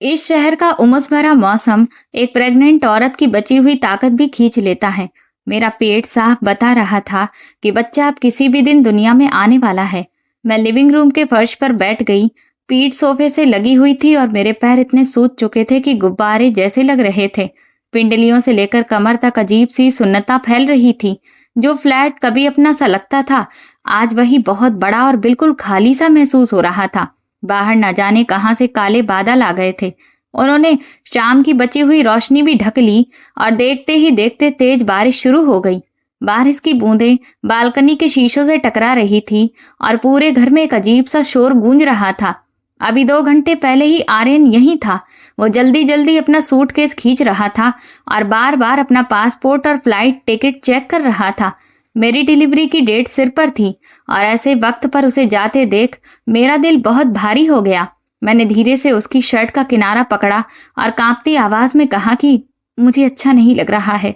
इस शहर का उमस भरा मौसम एक प्रेग्नेंट औरत की बची हुई ताकत भी खींच लेता है। मेरा पेट साफ बता रहा था कि बच्चा अब किसी भी दिन दुनिया में आने वाला है। मैं लिविंग रूम के फर्श पर बैठ गई। पीठ सोफे से लगी हुई थी और मेरे पैर इतने सूज चुके थे कि गुब्बारे जैसे लग रहे थे। पिंडलियों से लेकर कमर तक अजीब सी सुन्नता फैल रही थी। जो फ्लैट कभी अपना सा लगता था, आज वही बहुत बड़ा और बिल्कुल खाली सा महसूस हो रहा था। बाहर न जाने कहां से काले बादल आ गए थे। उन्होंने शाम की बची हुई रोशनी भी ढक ली और देखते ही देखते तेज बारिश शुरू हो गई। बारिश की बूंदें बालकनी के शीशों से टकरा रही थी और पूरे घर में एक अजीब सा शोर गूंज रहा था। अभी 2 घंटे पहले ही आर्यन यहीं था। वो जल्दी जल्दी अपना सूटकेस खींच रहा था और बार बार अपना पासपोर्ट और फ्लाइट टिकट चेक कर रहा था। मेरी डिलीवरी की डेट सिर पर थी और ऐसे वक्त पर उसे जाते देख मेरा दिल बहुत भारी हो गया। मैंने धीरे से उसकी शर्ट का किनारा पकड़ा और कांपती आवाज में कहा कि मुझे अच्छा नहीं लग रहा है।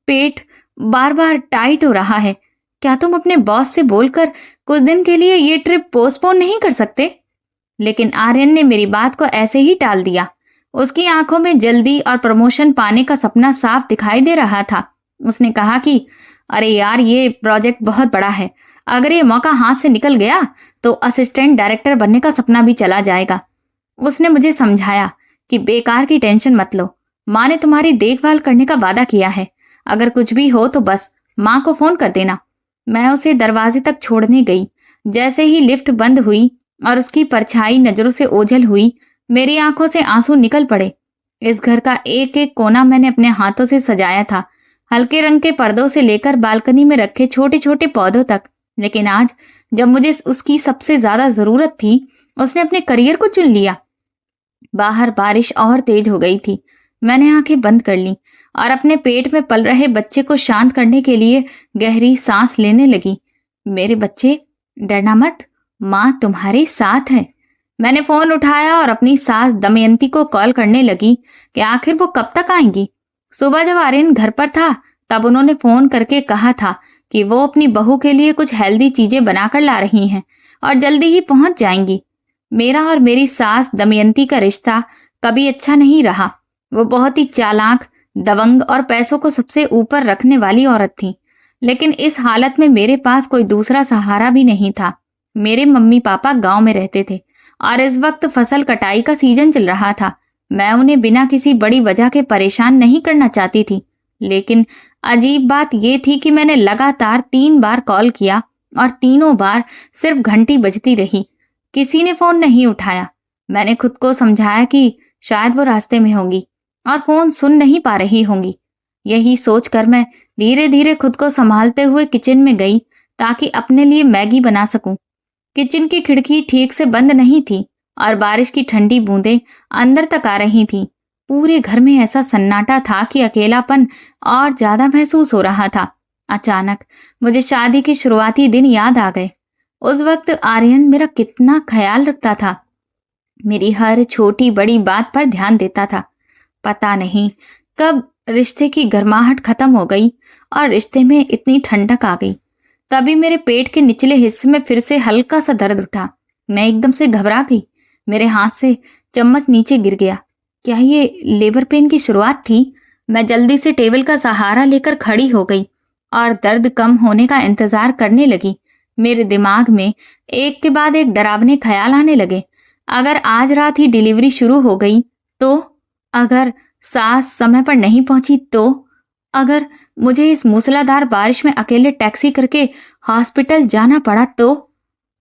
पेट बार बार टाइट हो रहा है। क्या तुम अपने बॉस से बोलकर कुछ दिन के लिए ये ट्रिप पोस्टपोन नहीं कर सकते? लेकिन आर्यन ने मेरी बात को ऐसे ही टाल दिया। उसकी आंखों में जल्दी और प्रमोशन पाने का सपना साफ दिखाई दे रहा था। उसने कहा कि अरे यार, ये प्रोजेक्ट बहुत बड़ा है। अगर ये मौका हाथ से निकल गया तो असिस्टेंट डायरेक्टर बनने का सपना भी चला जाएगा। उसने मुझे समझाया कि बेकार की टेंशन मत लो। माँ ने तुम्हारी देखभाल करने का वादा किया है। अगर कुछ भी हो तो बस माँ को फोन कर देना। मैं उसे दरवाजे तक छोड़ने गई। जैसे ही लिफ्ट बंद हुई और उसकी परछाई नजरों से ओझल हुई, मेरी आंखों से आंसू निकल पड़े। इस घर का एक एक कोना मैंने अपने हाथों से सजाया था, हल्के रंग के पर्दों से लेकर बालकनी में रखे छोटे छोटे पौधों तक। लेकिन आज जब मुझे उसकी सबसे ज्यादा जरूरत थी, उसने अपने करियर को चुन लिया। बाहर बारिश और तेज हो गई थी। मैंने आंखें बंद कर ली और अपने पेट में पल रहे बच्चे को शांत करने के लिए गहरी सांस लेने लगी। मेरे बच्चे, डरना मत, माँ तुम्हारे साथ है। मैंने फोन उठाया और अपनी सास दमयंती को कॉल करने लगी कि आखिर वो कब तक आएंगी। सुबह जब आर्यन घर पर था तब उन्होंने फोन करके कहा था कि वो अपनी बहू के लिए कुछ हेल्दी चीजें बनाकर ला रही हैं और जल्दी ही पहुंच जाएंगी। मेरा और मेरी सास दमयंती का रिश्ता कभी अच्छा नहीं रहा। वो बहुत ही चालाक, दबंग और पैसों को सबसे ऊपर रखने वाली औरत थी। लेकिन इस हालत में मेरे पास कोई दूसरा सहारा भी नहीं था। मेरे मम्मी पापा गांव में रहते थे और इस वक्त फसल कटाई का सीजन चल रहा था। मैं उन्हें बिना किसी बड़ी वजह के परेशान नहीं करना चाहती थी। लेकिन अजीब बात यह थी कि मैंने लगातार 3 बार कॉल किया और तीनों बार सिर्फ घंटी बजती रही। किसी ने फोन नहीं उठाया। मैंने खुद को समझाया कि शायद वो रास्ते में होंगी और फोन सुन नहीं पा रही होंगी। यही सोचकर मैं धीरे धीरे खुद को संभालते हुए किचन में गई ताकि अपने लिए मैगी बना सकूं। किचन की खिड़की ठीक से बंद नहीं थी और बारिश की ठंडी बूंदें अंदर तक आ रही थीं। पूरे घर में ऐसा सन्नाटा था कि अकेलापन और ज्यादा महसूस हो रहा था। अचानक मुझे शादी के शुरुआती दिन याद आ गए। उस वक्त आर्यन मेरा कितना ख्याल रखता था। मेरी हर छोटी बड़ी बात पर ध्यान देता था। पता नहीं कब रिश्ते की गर्माहट खत्म हो गई और रिश्ते में इतनी ठंडक आ गई। तभी मेरे पेट के निचले हिस्से में फिर से हल्का सा दर्द उठा। मैं एकदम से घबरा गई। मेरे हाथ से चम्मच नीचे गिर गया। क्या ये लेबर पेन की शुरुआत थी? मैं जल्दी से टेबल का सहारा लेकर खड़ी हो गई और दर्द कम होने का इंतजार करने लगी। मेरे दिमाग में एक के बाद एक डरावने ख्याल आने लगे। अगर आज रात ही डिलीवरी शुरू हो गई तो? अगर सास समय पर नहीं पहुंची तो? अगर मुझे इस मूसलाधार बारिश में अकेले टैक्सी करके हॉस्पिटल जाना पड़ा तो?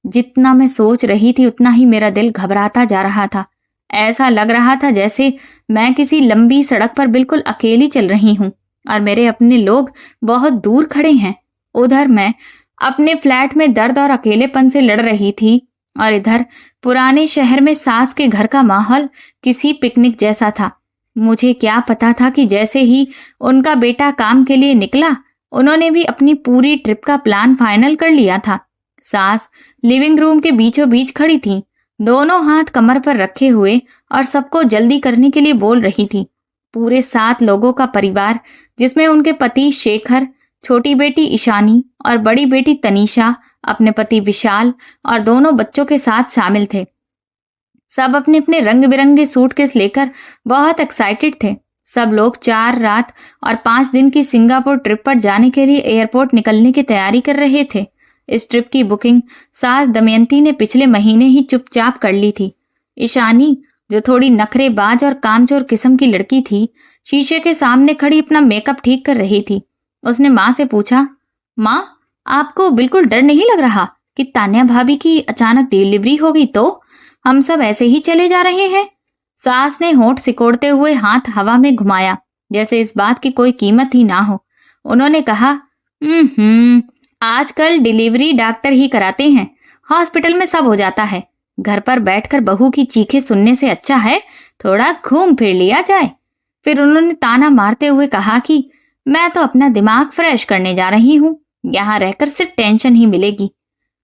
जितना मैं सोच रही थी उतना ही मेरा दिल घबराता जा रहा था। ऐसा लग रहा था जैसे मैं किसी लंबी सड़क पर बिल्कुल अकेली चल रही हूँ और मेरे अपने लोग बहुत दूर खड़े हैं। उधर मैं अपने फ्लैट में दर्द और अकेलेपन से लड़ रही थी और इधर पुराने शहर में सास के घर का माहौल किसी पिकनिक जैसा था। मुझे क्या पता था कि जैसे ही उनका बेटा काम के लिए निकला, उन्होंने भी अपनी पूरी ट्रिप का प्लान फाइनल कर लिया था। सास लिविंग रूम के बीचों बीच खड़ी थी, दोनों हाथ कमर पर रखे हुए और सबको जल्दी करने के लिए बोल रही थी। पूरे 7 लोगों का परिवार, जिसमें उनके पति शेखर, छोटी बेटी ईशानी और बड़ी बेटी तनीषा, अपने पति विशाल और दोनों बच्चों के साथ शामिल थे। सब अपने अपने रंग बिरंगे सूटकेस लेकर बहुत एक्साइटेड थे। सब लोग 4 रात और 5 दिन की सिंगापुर ट्रिप पर जाने के लिए एयरपोर्ट निकलने की तैयारी कर रहे थे। इस ट्रिप की बुकिंग सास दमयंती ने पिछले महीने ही चुपचाप कर ली थी। ईशानी, जो थोड़ी नखरेबाज और कामचोर किस्म की लड़की थी, शीशे के सामने खड़ी अपना मेकअप ठीक कर रही थी। उसने माँ से पूछा, माँ, आपको बिल्कुल डर नहीं लग रहा कि तान्या भाभी की अचानक डिलीवरी होगी तो हम सब ऐसे ही चले जा रहे हैं? सास ने होंठ सिकोड़ते हुए हाथ हवा में घुमाया, जैसे इस बात की कोई कीमत ही ना हो। उन्होंने कहा, आजकल डिलीवरी डॉक्टर ही कराते हैं, हॉस्पिटल में सब हो जाता है। घर पर बैठकर बहू की चीखें सुनने से अच्छा है थोड़ा घूम फिर लिया जाए। फिर उन्होंने ताना मारते हुए कहा कि मैं तो अपना दिमाग फ्रेश करने जा रही हूँ, यहाँ रहकर सिर्फ टेंशन ही मिलेगी।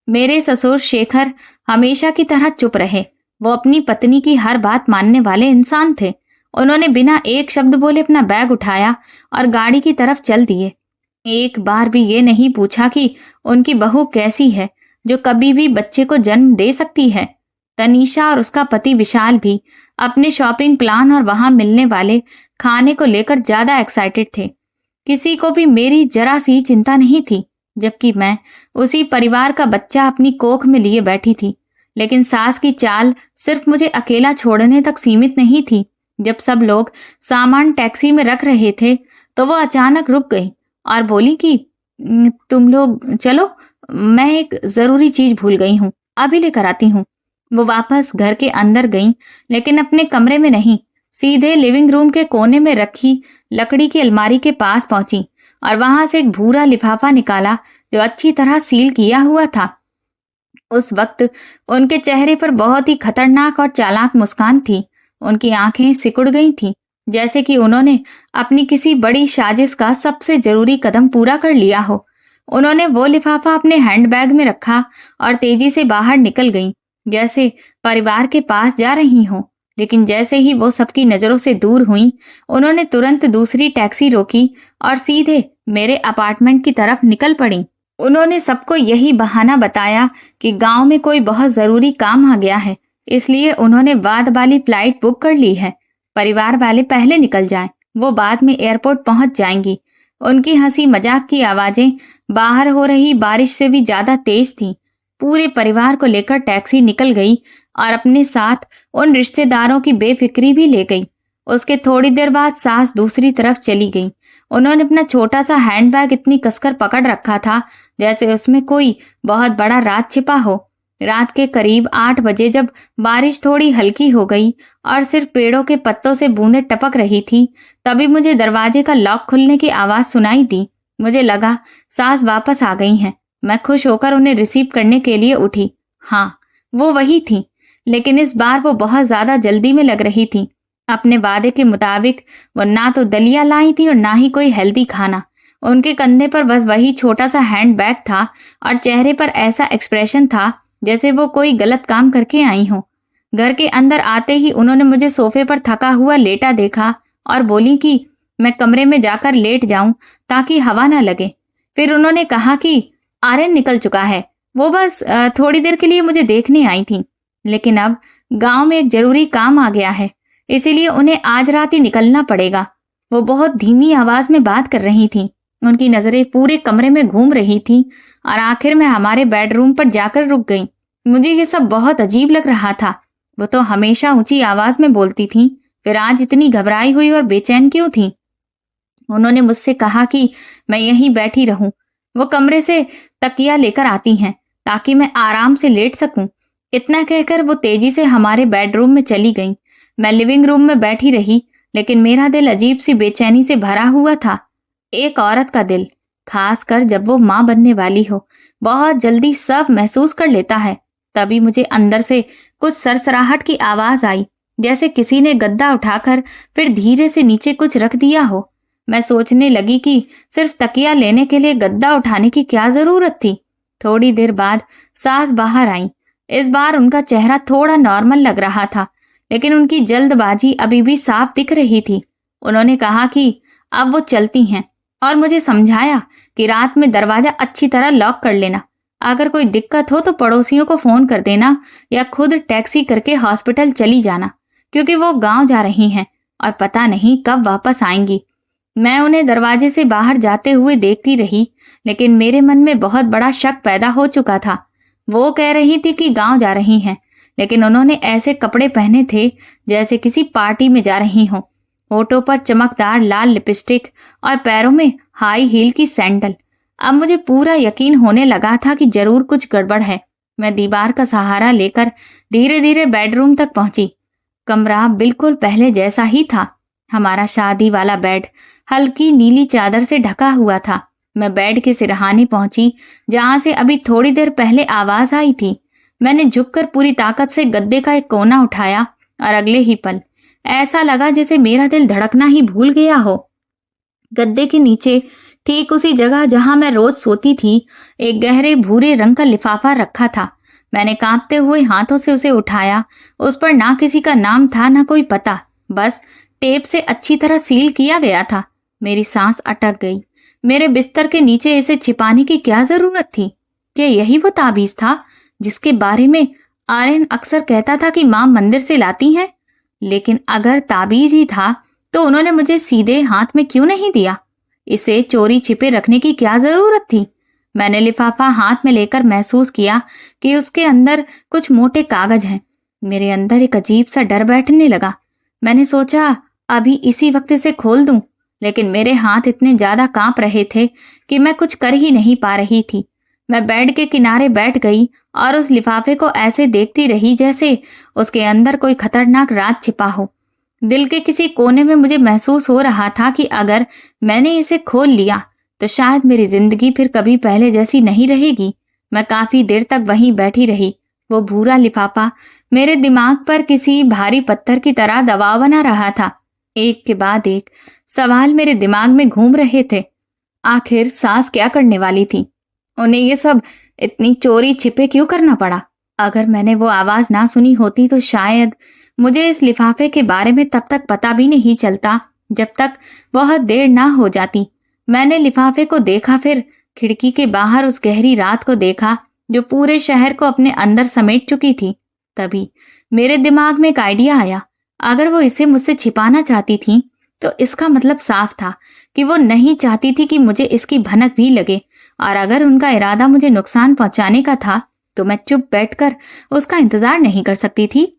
मेरे ससुर शेखर हमेशा की तरह चुप रहे। वो अपनी पत्नी की हर बात मानने वाले इंसान थे। उन्होंने बिना एक शब्द बोले अपना बैग उठाया और गाड़ी की तरफ चल दिए। एक बार भी ये नहीं पूछा कि उनकी बहू कैसी है, जो कभी भी बच्चे को जन्म दे सकती है। तनीषा और उसका पति विशाल भी अपने शॉपिंग प्लान और वहां मिलने वाले खाने को लेकर ज्यादा एक्साइटेड थे। किसी को भी मेरी जरा सी चिंता नहीं थी, जबकि मैं उसी परिवार का बच्चा अपनी कोख में लिए बैठी थी। लेकिन सास की चाल सिर्फ मुझे अकेला छोड़ने तक सीमित नहीं थी। जब सब लोग सामान टैक्सी में रख रहे थे तो वो अचानक रुक गई और बोली कि तुम लोग चलो, मैं एक जरूरी चीज भूल गई हूँ, अभी लेकर आती हूँ। वो वापस घर के अंदर गई, लेकिन अपने कमरे में नहीं, सीधे लिविंग रूम के कोने में रखी लकड़ी की अलमारी के पास पहुंची और वहां से एक भूरा लिफाफा निकाला जो अच्छी तरह सील किया हुआ था। उस वक्त उनके चेहरे पर बहुत ही खतरनाक और चालाक मुस्कान थी। उनकी आंखें सिकुड़ गई थीं, जैसे कि उन्होंने अपनी किसी बड़ी साजिश का सबसे जरूरी कदम पूरा कर लिया हो। उन्होंने वो लिफाफा अपने हैंडबैग में रखा और तेजी से बाहर निकल गईं, जैसे परिवार के पास जा रही हों। लेकिन जैसे ही वो सबकी नजरों से दूर हुईं, उन्होंने तुरंत दूसरी टैक्सी रोकी और सीधे मेरे अपार्टमेंट की तरफ निकल पड़ी। उन्होंने सबको यही बहाना बताया कि गांव में कोई बहुत जरूरी काम आ गया है, इसलिए उन्होंने बाद वाली फ्लाइट बुक कर ली है। परिवार वाले पहले निकल जाएं, वो बाद में एयरपोर्ट पहुंच जाएंगी। उनकी हंसी मजाक की आवाजें बाहर हो रही बारिश से भी ज्यादा तेज थीं। पूरे परिवार को लेकर टैक्सी निकल गई और अपने साथ उन रिश्तेदारों की बेफिक्री भी ले गई। उसके थोड़ी देर बाद सास दूसरी तरफ चली गई। उन्होंने अपना छोटा सा हैंडबैग इतनी कसकर पकड़ रखा था जैसे उसमें कोई बहुत बड़ा राज छिपा हो। रात के करीब 8 बजे जब बारिश थोड़ी हल्की हो गई और सिर्फ पेड़ों के पत्तों से बूंदें टपक रही थी, तभी मुझे दरवाजे का लॉक खुलने की आवाज सुनाई दी। मुझे लगा सास वापस आ गई हैं। मैं खुश होकर उन्हें रिसीव करने के लिए उठी। हाँ, वो वही थी, लेकिन इस बार वो बहुत ज्यादा जल्दी में लग रही थी। अपने वादे के मुताबिक वो ना तो दलिया लाई थी और ना ही कोई हेल्दी खाना। उनके कंधे पर बस वही छोटा सा हैंड बैग था और चेहरे पर ऐसा एक्सप्रेशन था जैसे वो कोई गलत काम करके आई हो। घर के अंदर आते ही उन्होंने मुझे सोफे पर थका हुआ लेटा देखा और बोली कि मैं कमरे में जाकर लेट जाऊं ताकि हवा ना लगे। फिर उन्होंने कहा कि आर्यन निकल चुका है, वो बस थोड़ी देर के लिए मुझे देखने आई थी, लेकिन अब गांव में एक जरूरी काम आ गया है, इसीलिए उन्हें आज रात ही निकलना पड़ेगा। वो बहुत धीमी आवाज में बात कर रही थी। उनकी नजरें पूरे कमरे में घूम रही थी और आखिर में हमारे बेडरूम पर जाकर रुक गईं। मुझे ये सब बहुत अजीब लग रहा था। वो तो हमेशा ऊंची आवाज में बोलती थी, फिर आज इतनी घबराई हुई और बेचैन क्यों थी? उन्होंने मुझसे कहा कि मैं यहीं बैठी रहूं। वो कमरे से तकिया लेकर आती हैं ताकि मैं आराम से लेट सकूं। इतना कहकर वो तेजी से हमारे बेडरूम में चली गई। मैं लिविंग रूम में बैठी रही, लेकिन मेरा दिल अजीब सी बेचैनी से भरा हुआ था। एक औरत का दिल, खासकर जब वो माँ बनने वाली हो, बहुत जल्दी सब महसूस कर लेता है। तभी मुझे अंदर से कुछ सरसराहट की आवाज आई, जैसे किसी ने गद्दा उठाकर फिर धीरे से नीचे कुछ रख दिया हो। मैं सोचने लगी कि सिर्फ तकिया लेने के लिए गद्दा उठाने की क्या जरूरत थी। थोड़ी देर बाद सास बाहर आई। इस बार उनका चेहरा थोड़ा नॉर्मल लग रहा था, लेकिन उनकी जल्दबाजी अभी भी साफ दिख रही थी। उन्होंने कहा कि अब वो चलती हैं और मुझे समझाया कि रात में दरवाजा अच्छी तरह लॉक कर लेना। अगर कोई दिक्कत हो तो पड़ोसियों को फोन कर देना या खुद टैक्सी करके हॉस्पिटल चली जाना, क्योंकि वो गांव जा रही हैं और पता नहीं कब वापस आएंगी। मैं उन्हें दरवाजे से बाहर जाते हुए देखती रही, लेकिन मेरे मन में बहुत बड़ा शक पैदा हो चुका था। वो कह रही थी कि गांव जा रही हैं, लेकिन उन्होंने ऐसे कपड़े पहने थे जैसे किसी पार्टी में जा रही हों। होठों पर चमकदार लाल लिपस्टिक और पैरों में हाई हील की सैंडल। अब मुझे पूरा यकीन होने लगा था कि जरूर कुछ गड़बड़ है। मैं दीवार का सहारा लेकर धीरे धीरे बेडरूम तक पहुंची। कमरा बिल्कुल पहले जैसा ही था। हमारा शादी वाला बेड हल्की नीली चादर से ढका हुआ था। मैं बेड के सिरहाने पहुंची जहां से अभी थोड़ी देर पहले आवाज आई थी। मैंने झुककर पूरी ताकत से गद्दे का एक कोना उठाया और अगले ही पल ऐसा लगा जैसे मेरा दिल धड़कना ही भूल गया हो। गद्दे के नीचे ठीक उसी जगह जहां मैं रोज सोती थी, एक गहरे भूरे रंग का लिफाफा रखा था। मैंने कांपते हुए हाथों से उसे उठाया। उस पर ना किसी का नाम था ना कोई पता, बस टेप से अच्छी तरह सील किया गया था। मेरी सांस अटक गई। मेरे बिस्तर के नीचे इसे छिपाने की क्या जरूरत थी? क्या यही वो ताबीज था जिसके बारे में आर्यन अक्सर कहता था कि मां मंदिर से लाती हैं? लेकिन अगर ताबीज ही था तो उन्होंने मुझे सीधे हाथ में क्यों नहीं दिया? इसे चोरी छिपे रखने की क्या जरूरत थी? मैंने लिफाफा हाथ में लेकर महसूस किया कि उसके अंदर कुछ मोटे कागज हैं। मेरे अंदर एक अजीब सा डर बैठने लगा। मैंने सोचा अभी इसी वक्त इसे खोल दूं, लेकिन मेरे हाथ इतने ज्यादा कांप रहे थे कि मैं कुछ कर ही नहीं पा रही थी। मैं बेड के किनारे बैठ गई और उस लिफाफे को ऐसे देखती रही जैसे उसके अंदर कोई खतरनाक राज छिपा हो। दिल के किसी कोने में मुझे महसूस हो रहा था कि अगर मैंने इसे खोल लिया तो शायद मेरी जिंदगी फिर कभी पहले जैसी नहीं रहेगी। मैं काफी देर तक वहीं बैठी रही। वो भूरा लिफाफा मेरे दिमाग पर किसी भारी पत्थर की तरह दबाव बना रहा था। एक के बाद एक सवाल मेरे दिमाग में घूम रहे थे। आखिर सास क्या करने वाली थी? उन्हें ये सब इतनी चोरी छिपे क्यों करना पड़ा? अगर मैंने वो आवाज ना सुनी होती तो शायद मुझे इस लिफाफे के बारे में तब तक पता भी नहीं चलता जब तक बहुत देर ना हो जाती। मैंने लिफाफे को देखा, फिर खिड़की के बाहर उस गहरी रात को देखा जो पूरे शहर को अपने अंदर समेट चुकी थी। तभी मेरे दिमाग में एक आइडिया आया। अगर वो इसे मुझसे छिपाना चाहती थी तो इसका मतलब साफ था कि वो नहीं चाहती थी कि मुझे इसकी भनक भी लगे, और अगर उनका इरादा मुझे नुकसान पहुंचाने का था तो मैं चुप बैठकर उसका इंतजार नहीं कर सकती थी।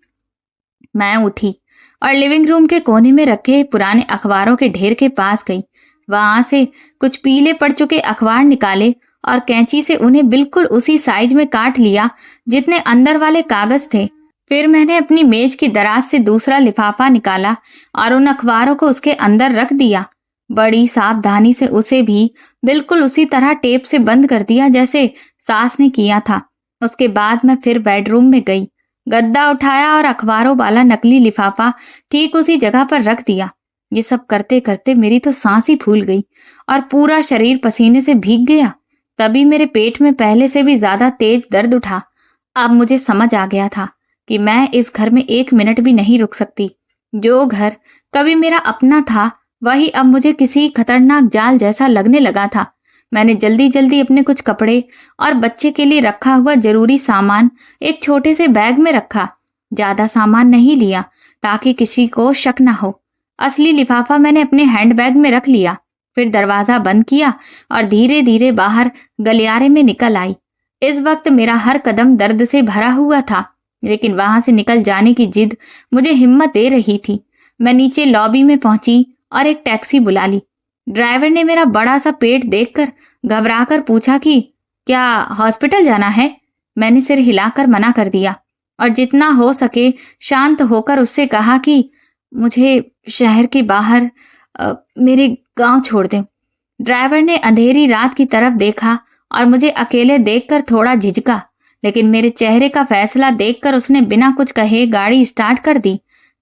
मैं उठी और लिविंग रूम के कोने में रखे पुराने अखबारों के ढेर के पास गई। वहां से कुछ पीले पड़ चुके अखबार निकाले और कैंची से उन्हें बिल्कुल उसी साइज में काट लिया जितने अंदर वाले कागज थे। फिर मैंने अपनी मेज की दराज से दूसरा लिफाफा निकाला और उन अखबारों को उसके अंदर रख दिया। बड़ी सावधानी से उसे भी बिल्कुल उसी तरह टेप से बंद कर दिया जैसे सास ने किया था। उसके बाद मैं फिर बेडरूम में गई, गद्दा उठाया और अखबारों वाला नकली लिफाफा ठीक उसी जगह पर रख दिया। ये सब करते करते मेरी तो सांस ही फूल गई और पूरा शरीर पसीने से भीग गया। तभी मेरे पेट में पहले से भी ज्यादा तेज दर्द उठा। अब मुझे समझ आ गया था कि मैं इस घर में एक मिनट भी नहीं रुक सकती। जो घर कभी मेरा अपना था वही अब मुझे किसी खतरनाक जाल जैसा लगने लगा था। मैंने जल्दी जल्दी अपने कुछ कपड़े और बच्चे के लिए रखा हुआ जरूरी सामान एक छोटे से बैग में रखा। ज्यादा सामान नहीं लिया ताकि किसी को शक ना हो। असली लिफाफा मैंने अपने हैंडबैग में रख लिया। फिर दरवाजा बंद किया और धीरे धीरे बाहर गलियारे में निकल आई। इस वक्त मेरा हर कदम दर्द से भरा हुआ था, लेकिन वहां से निकल जाने की जिद मुझे हिम्मत दे रही थी। मैं नीचे लॉबी में पहुंची और एक टैक्सी बुला ली। ड्राइवर ने मेरा बड़ा सा पेट देखकर घबराकर पूछा कि क्या हॉस्पिटल जाना है? मैंने सिर हिलाकर मना कर दिया और जितना हो सके शांत होकर उससे कहा कि मुझे शहर के बाहर मेरे गांव छोड़ दे। ड्राइवर ने अंधेरी रात की तरफ देखा और मुझे अकेले देखकर थोड़ा झिझका, लेकिन मेरे चेहरे का फैसला देखकर उसने बिना कुछ कहे गाड़ी स्टार्ट कर दी।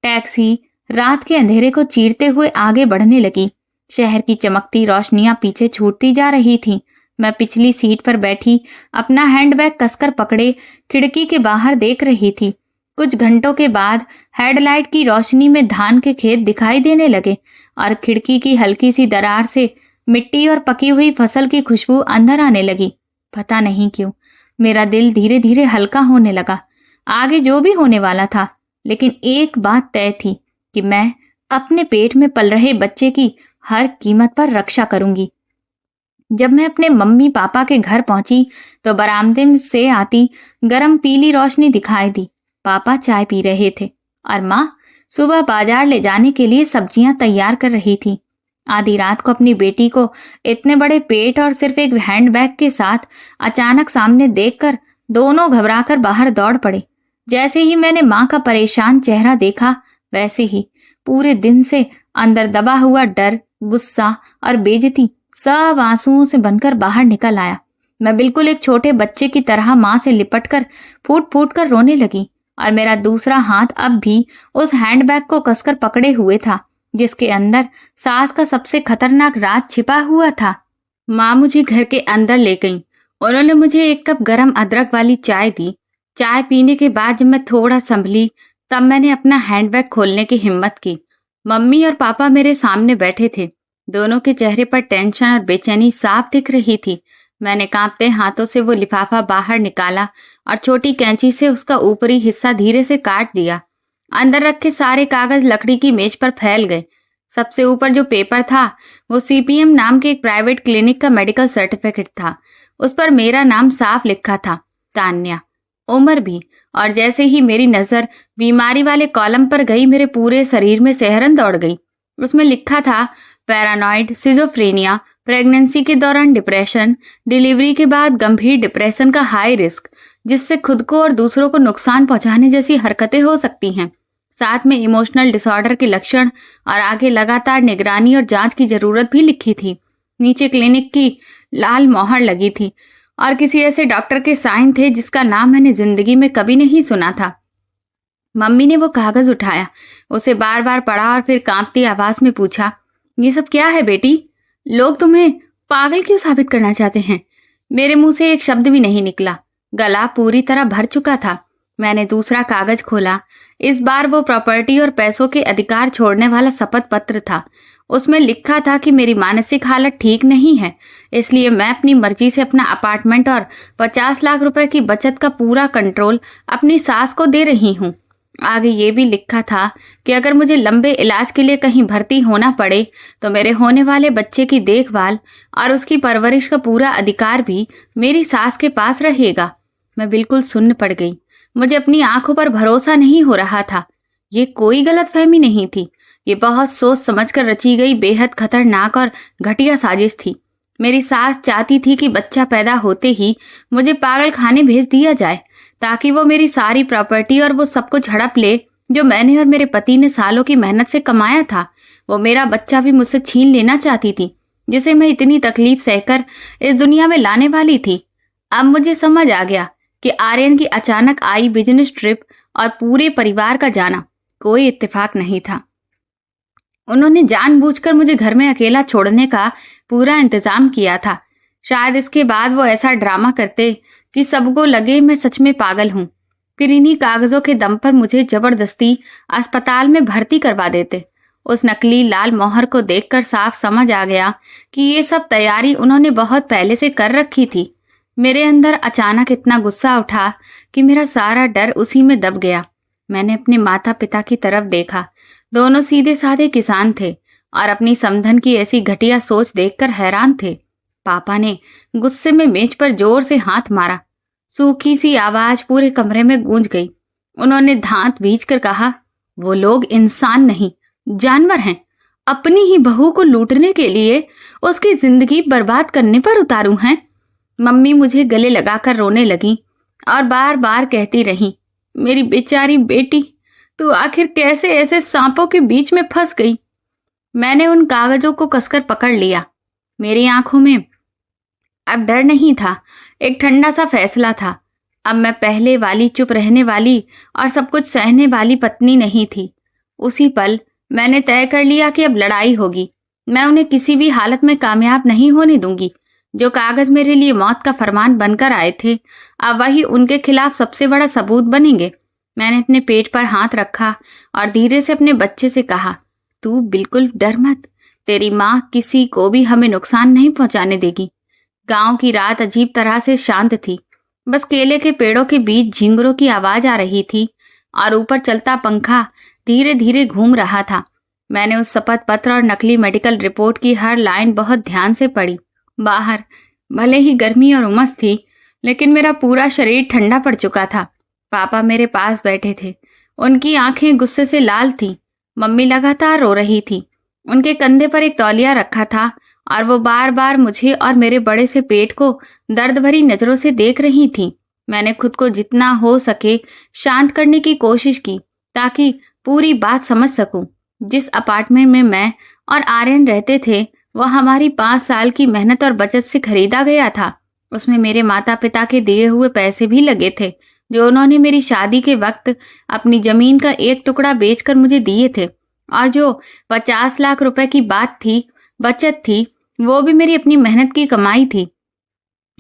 टैक्सी रात के अंधेरे को चीरते हुए आगे बढ़ने लगी। शहर की चमकती रोशनियां पीछे छूटती जा रही थीं। मैं पिछली सीट पर बैठी अपना हैंडबैग कसकर पकड़े खिड़की के बाहर देख रही थी। कुछ घंटों के बाद हेडलाइट की रोशनी में धान के खेत दिखाई देने लगे और खिड़की की हल्की सी दरार से मिट्टी और पकी हुई फसल की खुशबू अंदर आने लगी। पता नहीं क्यों मेरा दिल धीरे धीरे हल्का होने लगा। आगे जो भी होने वाला था, लेकिन एक बात तय थी कि मैं अपने पेट में पल रहे बच्चे की हर कीमत पर रक्षा करूंगी। जब मैं अपने मम्मी पापा के घर पहुंची तो बरामदे में से आती गरम पीली रोशनी दिखाई दी। पापा चाय पी रहे थे और माँ सुबह बाजार ले जाने के लिए सब्जियां तैयार कर रही थी। आधी रात को अपनी बेटी को इतने बड़े पेट और सिर्फ एक हैंडबैग के साथ अचानक सामने देखकर दोनों घबराकर बाहर दौड़ पड़े। जैसे ही मैंने माँ का परेशान चेहरा देखा, वैसे ही पूरे दिन से अंदर दबा हुआ डर, गुस्सा और बेइज्जती सब आंसुओं से बनकर बाहर निकल आया। मैं बिल्कुल एक छोटे बच्चे की तरह माँ से लिपटकर फूट फूट कर रोने लगी और मेरा दूसरा हाथ अब भी उस हैंडबैग को कसकर पकड़े हुए था, जिसके अंदर सास का सबसे खतरनाक राज छिपा हुआ था। माँ मुझे घर के अंदर ले गईं। उन्होंने मुझे एक कप गरम अदरक वाली चाय दी। चाय पीने के बाद जब मैं थोड़ा संभली, तब मैंने अपना हैंडबैग खोलने की हिम्मत की। मम्मी और पापा मेरे सामने बैठे थे। दोनों के चेहरे पर टेंशन और बेचैनी साफ दिख रही थी। मैंने कांपते हाथों से वो लिफाफा बाहर निकाला और छोटी कैंची से उसका ऊपरी हिस्सा धीरे से काट दिया। अंदर रखे सारे कागज लकड़ी की मेज पर फैल गए। सबसे ऊपर जो पेपर था वो सीपीएम नाम के एक प्राइवेट क्लिनिक का मेडिकल सर्टिफिकेट था। उस पर मेरा नाम साफ लिखा था, तान्या, उम्र भी। और जैसे ही मेरी नजर बीमारी वाले कॉलम पर गई, मेरे पूरे शरीर में सिहरन दौड़ गई। उसमें लिखा था पैरानॉइड, सिजोफ्रेनिया, प्रेगनेंसी के दौरान डिप्रेशन, डिलीवरी के बाद गंभीर डिप्रेशन का हाई रिस्क, जिससे खुद को और दूसरों को नुकसान पहुंचाने जैसी हरकतें हो सकती हैं। साथ में इमोशनल डिसऑर्डर के लक्षण और आगे लगातार निगरानी और जांच की जरूरत भी लिखी थी। नीचे क्लिनिक की लाल मोहर लगी थी और किसी ऐसे डॉक्टर के साइन थे जिसका नाम मैंने जिंदगी में कभी नहीं सुना था। मम्मी ने वो कागज उठाया, उसे बार बार पढ़ा और फिर कांपती आवाज में पूछा, ये सब क्या है बेटी? लोग तुम्हें पागल क्यों साबित करना चाहते हैं? मेरे मुंह से एक शब्द भी नहीं निकला। गला पूरी तरह भर चुका था। मैंने दूसरा कागज खोला। इस बार वो प्रॉपर्टी और पैसों के अधिकार छोड़ने वाला शपथ पत्र था। उसमें लिखा था कि मेरी मानसिक हालत ठीक नहीं है, इसलिए मैं अपनी मर्जी से अपना अपार्टमेंट और 50 लाख रुपए की बचत का पूरा कंट्रोल अपनी सास को दे रही हूँ। आगे ये भी लिखा था कि अगर मुझे लंबे इलाज के लिए कहीं भर्ती होना पड़े तो मेरे होने वाले बच्चे की देखभाल और उसकी परवरिश का पूरा अधिकार भी मेरी सास के पास रहेगा। मैं बिल्कुल सुन्न पड़ गई। मुझे अपनी आंखों पर भरोसा नहीं हो रहा था। ये कोई गलतफहमी नहीं थी, ये बहुत सोच समझकर रची गई बेहद खतरनाक और घटिया साजिश थी। मेरी सास चाहती थी कि बच्चा पैदा होते ही मुझे पागल खाने भेज दिया जाए, ताकि वो मेरी सारी प्रॉपर्टी और वो सब कुछ हड़प ले जो मैंने और मेरे पति ने सालों की मेहनत से कमाया था। वो मेरा बच्चा भी मुझसे छीन लेना चाहती थी, जिसे मैं इतनी तकलीफ सहकर इस दुनिया में लाने वाली थी। अब मुझे समझ आ गया कि आर्यन की अचानक आई बिजनेस ट्रिप और पूरे परिवार का जाना कोई इत्तेफाक नहीं था। उन्होंने जानबूझकर मुझे घर में अकेला छोड़ने का पूरा इंतजाम किया था। शायद इसके बाद वो ऐसा ड्रामा करते कि सबको लगे मैं सच में पागल हूँ। फिर इन्हीं कागजों के दम पर मुझे जबरदस्ती अस्पताल में भर्ती करवा देते। उस नकली लाल मोहर को देखकर साफ समझ आ गया कि ये सब तैयारी उन्होंने बहुत पहले से कर रखी थी। मेरे अंदर अचानक इतना गुस्सा उठा कि मेरा सारा डर उसी में दब गया। मैंने अपने माता पिता की तरफ देखा। दोनों सीधे साधे किसान थे और अपनी समधन की ऐसी घटिया सोच देखकर हैरान थे। पापा ने गुस्से में मेज पर जोर से हाथ मारा। सूखी सी आवाज पूरे कमरे में गूंज गई। उन्होंने दांत भींचकर कहा, वो लोग इंसान नहीं, जानवर हैं। अपनी ही बहू को लूटने के लिए उसकी जिंदगी बर्बाद करने पर उतारू हैं। मम्मी मुझे गले लगाकर रोने लगी और बार बार कहती रही, मेरी बेचारी बेटी, तू आखिर कैसे ऐसे सांपों के बीच में फंस गई। मैंने उन कागजों को कसकर पकड़ लिया। मेरी आंखों में अब डर नहीं था, एक ठंडा सा फैसला था। अब मैं पहले वाली चुप रहने वाली और सब कुछ सहने वाली पत्नी नहीं थी। उसी पल मैंने तय कर लिया कि अब लड़ाई होगी। मैं उन्हें किसी भी हालत में कामयाब नहीं होने दूंगी। जो कागज मेरे लिए मौत का फरमान बनकर आए थे, अब वही उनके खिलाफ सबसे बड़ा सबूत बनेंगे। मैंने अपने पेट पर हाथ रखा और धीरे से अपने बच्चे से कहा, तू बिल्कुल डर मत, तेरी माँ किसी को भी हमें नुकसान नहीं पहुंचाने देगी। गांव की रात अजीब तरह से शांत थी। बस केले के पेड़ों के बीच झिंगुरों की आवाज आ रही थी और ऊपर चलता पंखा धीरे धीरे घूम रहा था। मैंने उस शपथ पत्र और नकली मेडिकल रिपोर्ट की हर लाइन बहुत ध्यान से पढ़ी। बाहर भले ही गर्मी और उमस थी, लेकिन मेरा पूरा शरीर ठंडा पड़ चुका था। पापा मेरे पास बैठे थे। उनकी आंखें गुस्से से लाल थीं। मम्मी लगातार रो रही थी। उनके कंधे पर एक तौलिया रखा था और वो बार बार मुझे और मेरे बड़े से पेट को दर्द भरी नजरों से देख रही थी। मैंने खुद को जितना हो सके शांत करने की कोशिश की ताकि पूरी बात समझ सकूं। जिस अपार्टमेंट में मैं और आर्यन रहते थे वह हमारी 5 साल की मेहनत और बचत से खरीदा गया था। उसमें मेरे माता पिता के दिए हुए पैसे भी लगे थे जो उन्होंने मेरी शादी के वक्त अपनी जमीन का एक टुकड़ा बेचकर मुझे दिए थे, और जो 50 लाख रुपए की बचत थी, वो भी मेरी अपनी मेहनत की कमाई थी।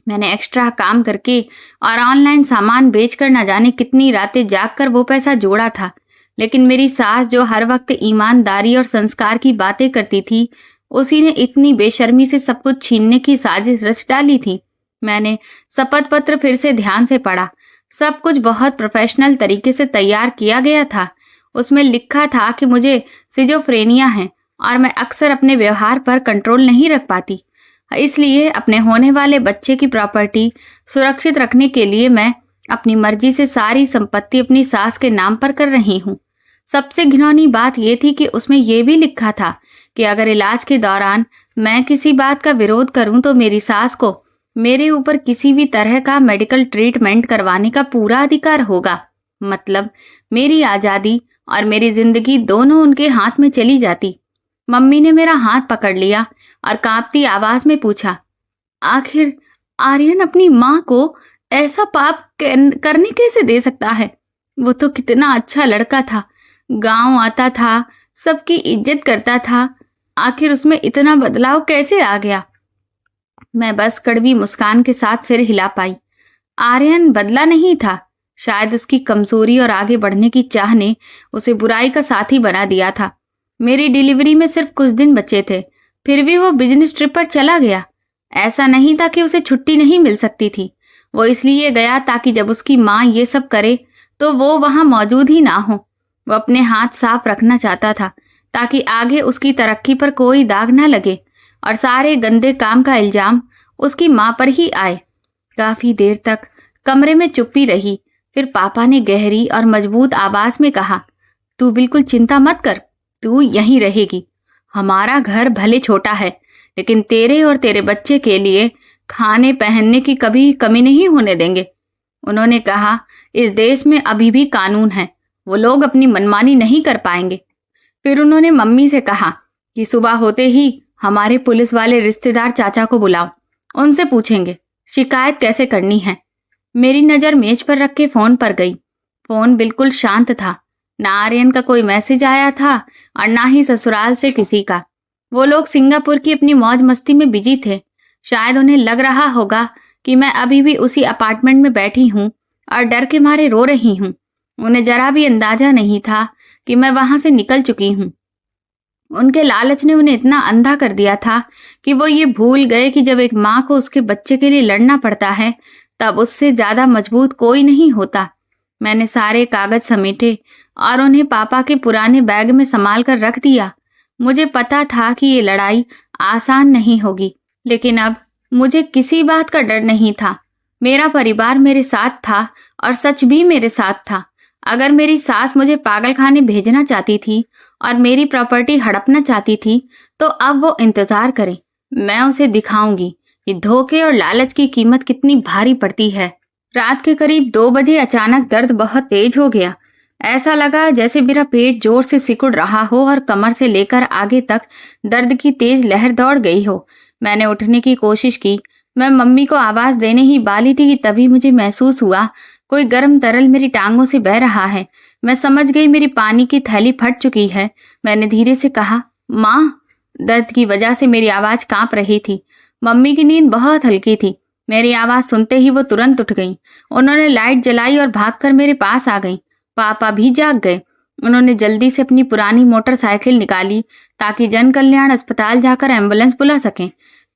मैंने एक्स्ट्रा काम करके और ऑनलाइन सामान बेचकर न जाने कितनी रातें जागकर वो पैसा जोड़ा था। लेकिन मेरी सास जो हर वक्त ईमानदारी और संस्कार की बातें करती थी, उसी ने इतनी बेशर्मी से सब कुछ छीनने की साजिश रच डाली थी। मैंने शपथ पत्र फिर से ध्यान से पढ़ा। सब कुछ बहुत प्रोफेशनल तरीके से तैयार किया गया था। उसमें लिखा था कि मुझे सिजोफ्रेनिया है और मैं अक्सर अपने व्यवहार पर कंट्रोल नहीं रख पाती। इसलिए अपने होने वाले बच्चे की प्रॉपर्टी सुरक्षित रखने के लिए मैं अपनी मर्जी से सारी संपत्ति अपनी सास के नाम पर कर रही हूँ। सबसे घिनौनी बात यह थी कि उसमें यह भी लिखा था कि अगर इलाज के दौरान मैं किसी बात का विरोध करूं तो मेरी सास को मेरे ऊपर किसी भी तरह का मेडिकल ट्रीटमेंट करवाने का पूरा अधिकार होगा। मतलब मेरी आजादी और मेरी जिंदगी दोनों उनके हाथ में चली जाती। मम्मी ने मेरा हाथ पकड़ लिया और कांपती आवाज में पूछा, आखिर आर्यन अपनी माँ को ऐसा पाप करने कैसे दे सकता है? वो तो कितना अच्छा लड़का था, गांव आता था, सबकी इज्जत करता था। आखिर उसमें इतना बदलाव कैसे आ गया? मैं बस कड़वी मुस्कान के साथ सिर हिला पाई। आर्यन बदला नहीं था। शायद उसकी कमजोरी और आगे बढ़ने की चाह ने उसे बुराई का साथी बना दिया था। मेरी डिलीवरी में सिर्फ कुछ दिन बचे थे, फिर भी वो बिजनेस ट्रिप पर चला गया। ऐसा नहीं था कि उसे छुट्टी नहीं मिल सकती थी। वो इसलिए गया ताकि जब उसकी माँ ये सब करे तो वो वहां मौजूद ही ना हो। वो अपने हाथ साफ रखना चाहता था ताकि आगे उसकी तरक्की पर कोई दाग ना लगे और सारे गंदे काम का इल्जाम उसकी माँ पर ही आए। काफी देर तक कमरे में चुप्पी रही। फिर पापा ने गहरी और मजबूत आवाज में कहा, तू बिल्कुल चिंता मत कर, तू यहीं रहेगी। हमारा घर भले छोटा है, लेकिन तेरे और तेरे बच्चे के लिए खाने पहनने की कभी कमी नहीं होने देंगे। उन्होंने कहा, इस देश में अभी भी कानून है, वो लोग अपनी मनमानी नहीं कर पाएंगे। फिर उन्होंने मम्मी से कहा कि सुबह होते ही हमारे पुलिस वाले रिश्तेदार चाचा को बुलाओ, उनसे पूछेंगे शिकायत कैसे करनी है। मेरी नज़र मेज पर रख के फोन पर गई। फोन बिल्कुल शांत था। ना आर्यन का कोई मैसेज आया था और ना ही ससुराल से किसी का। वो लोग सिंगापुर की अपनी मौज मस्ती में बिजी थे। शायद उन्हें लग रहा होगा कि मैं अभी भी उसी अपार्टमेंट में बैठी हूँ और डर के मारे रो रही हूँ। उन्हें जरा भी अंदाजा नहीं था कि मैं वहां से निकल चुकी हूँ। उनके लालच ने उन्हें इतना अंधा कर दिया था कि वो ये भूल गए कि जब एक माँ को उसके बच्चे के लिए लड़ना पड़ता है तब उससे ज्यादा मजबूत कोई नहीं होता। मैंने सारे कागज समेटे और उन्हें पापा के पुराने बैग में संभाल कर रख दिया। मुझे पता था कि ये लड़ाई आसान नहीं होगी, लेकिन अब मुझे किसी बात का डर नहीं था। मेरा परिवार मेरे साथ था और सच भी मेरे साथ था। अगर मेरी सास मुझे पागलखाने भेजना चाहती थी और मेरी प्रॉपर्टी हड़पना चाहती थी तो अब वो इंतजार करे। मैं उसे दिखाऊंगी कि धोखे और लालच की कीमत कितनी भारी पड़ती है। रात के करीब 2 बजे अचानक दर्द बहुत तेज हो गया। ऐसा लगा जैसे मेरा पेट जोर से सिकुड़ रहा हो और कमर से लेकर आगे तक दर्द की तेज लहर दौड़ गई हो। मैंने उठने की कोशिश की। मैं मम्मी को आवाज देने ही वाली थी कि तभी मुझे महसूस हुआ कोई गर्म तरल मेरी टांगों से बह रहा है। मैं समझ गई मेरी पानी की थैली फट चुकी है। मैंने धीरे से कहा, माँ। दर्द की वजह से मेरी आवाज कांप रही थी। मम्मी की नींद बहुत हल्की थी। मेरी आवाज सुनते ही वो तुरंत उठ गईं। उन्होंने लाइट जलाई और भागकर मेरे पास आ गईं। पापा भी जाग गए। उन्होंने जल्दी से अपनी पुरानी मोटरसाइकिल निकाली ताकि जन कल्याण अस्पताल जाकर एम्बुलेंस बुला सकें।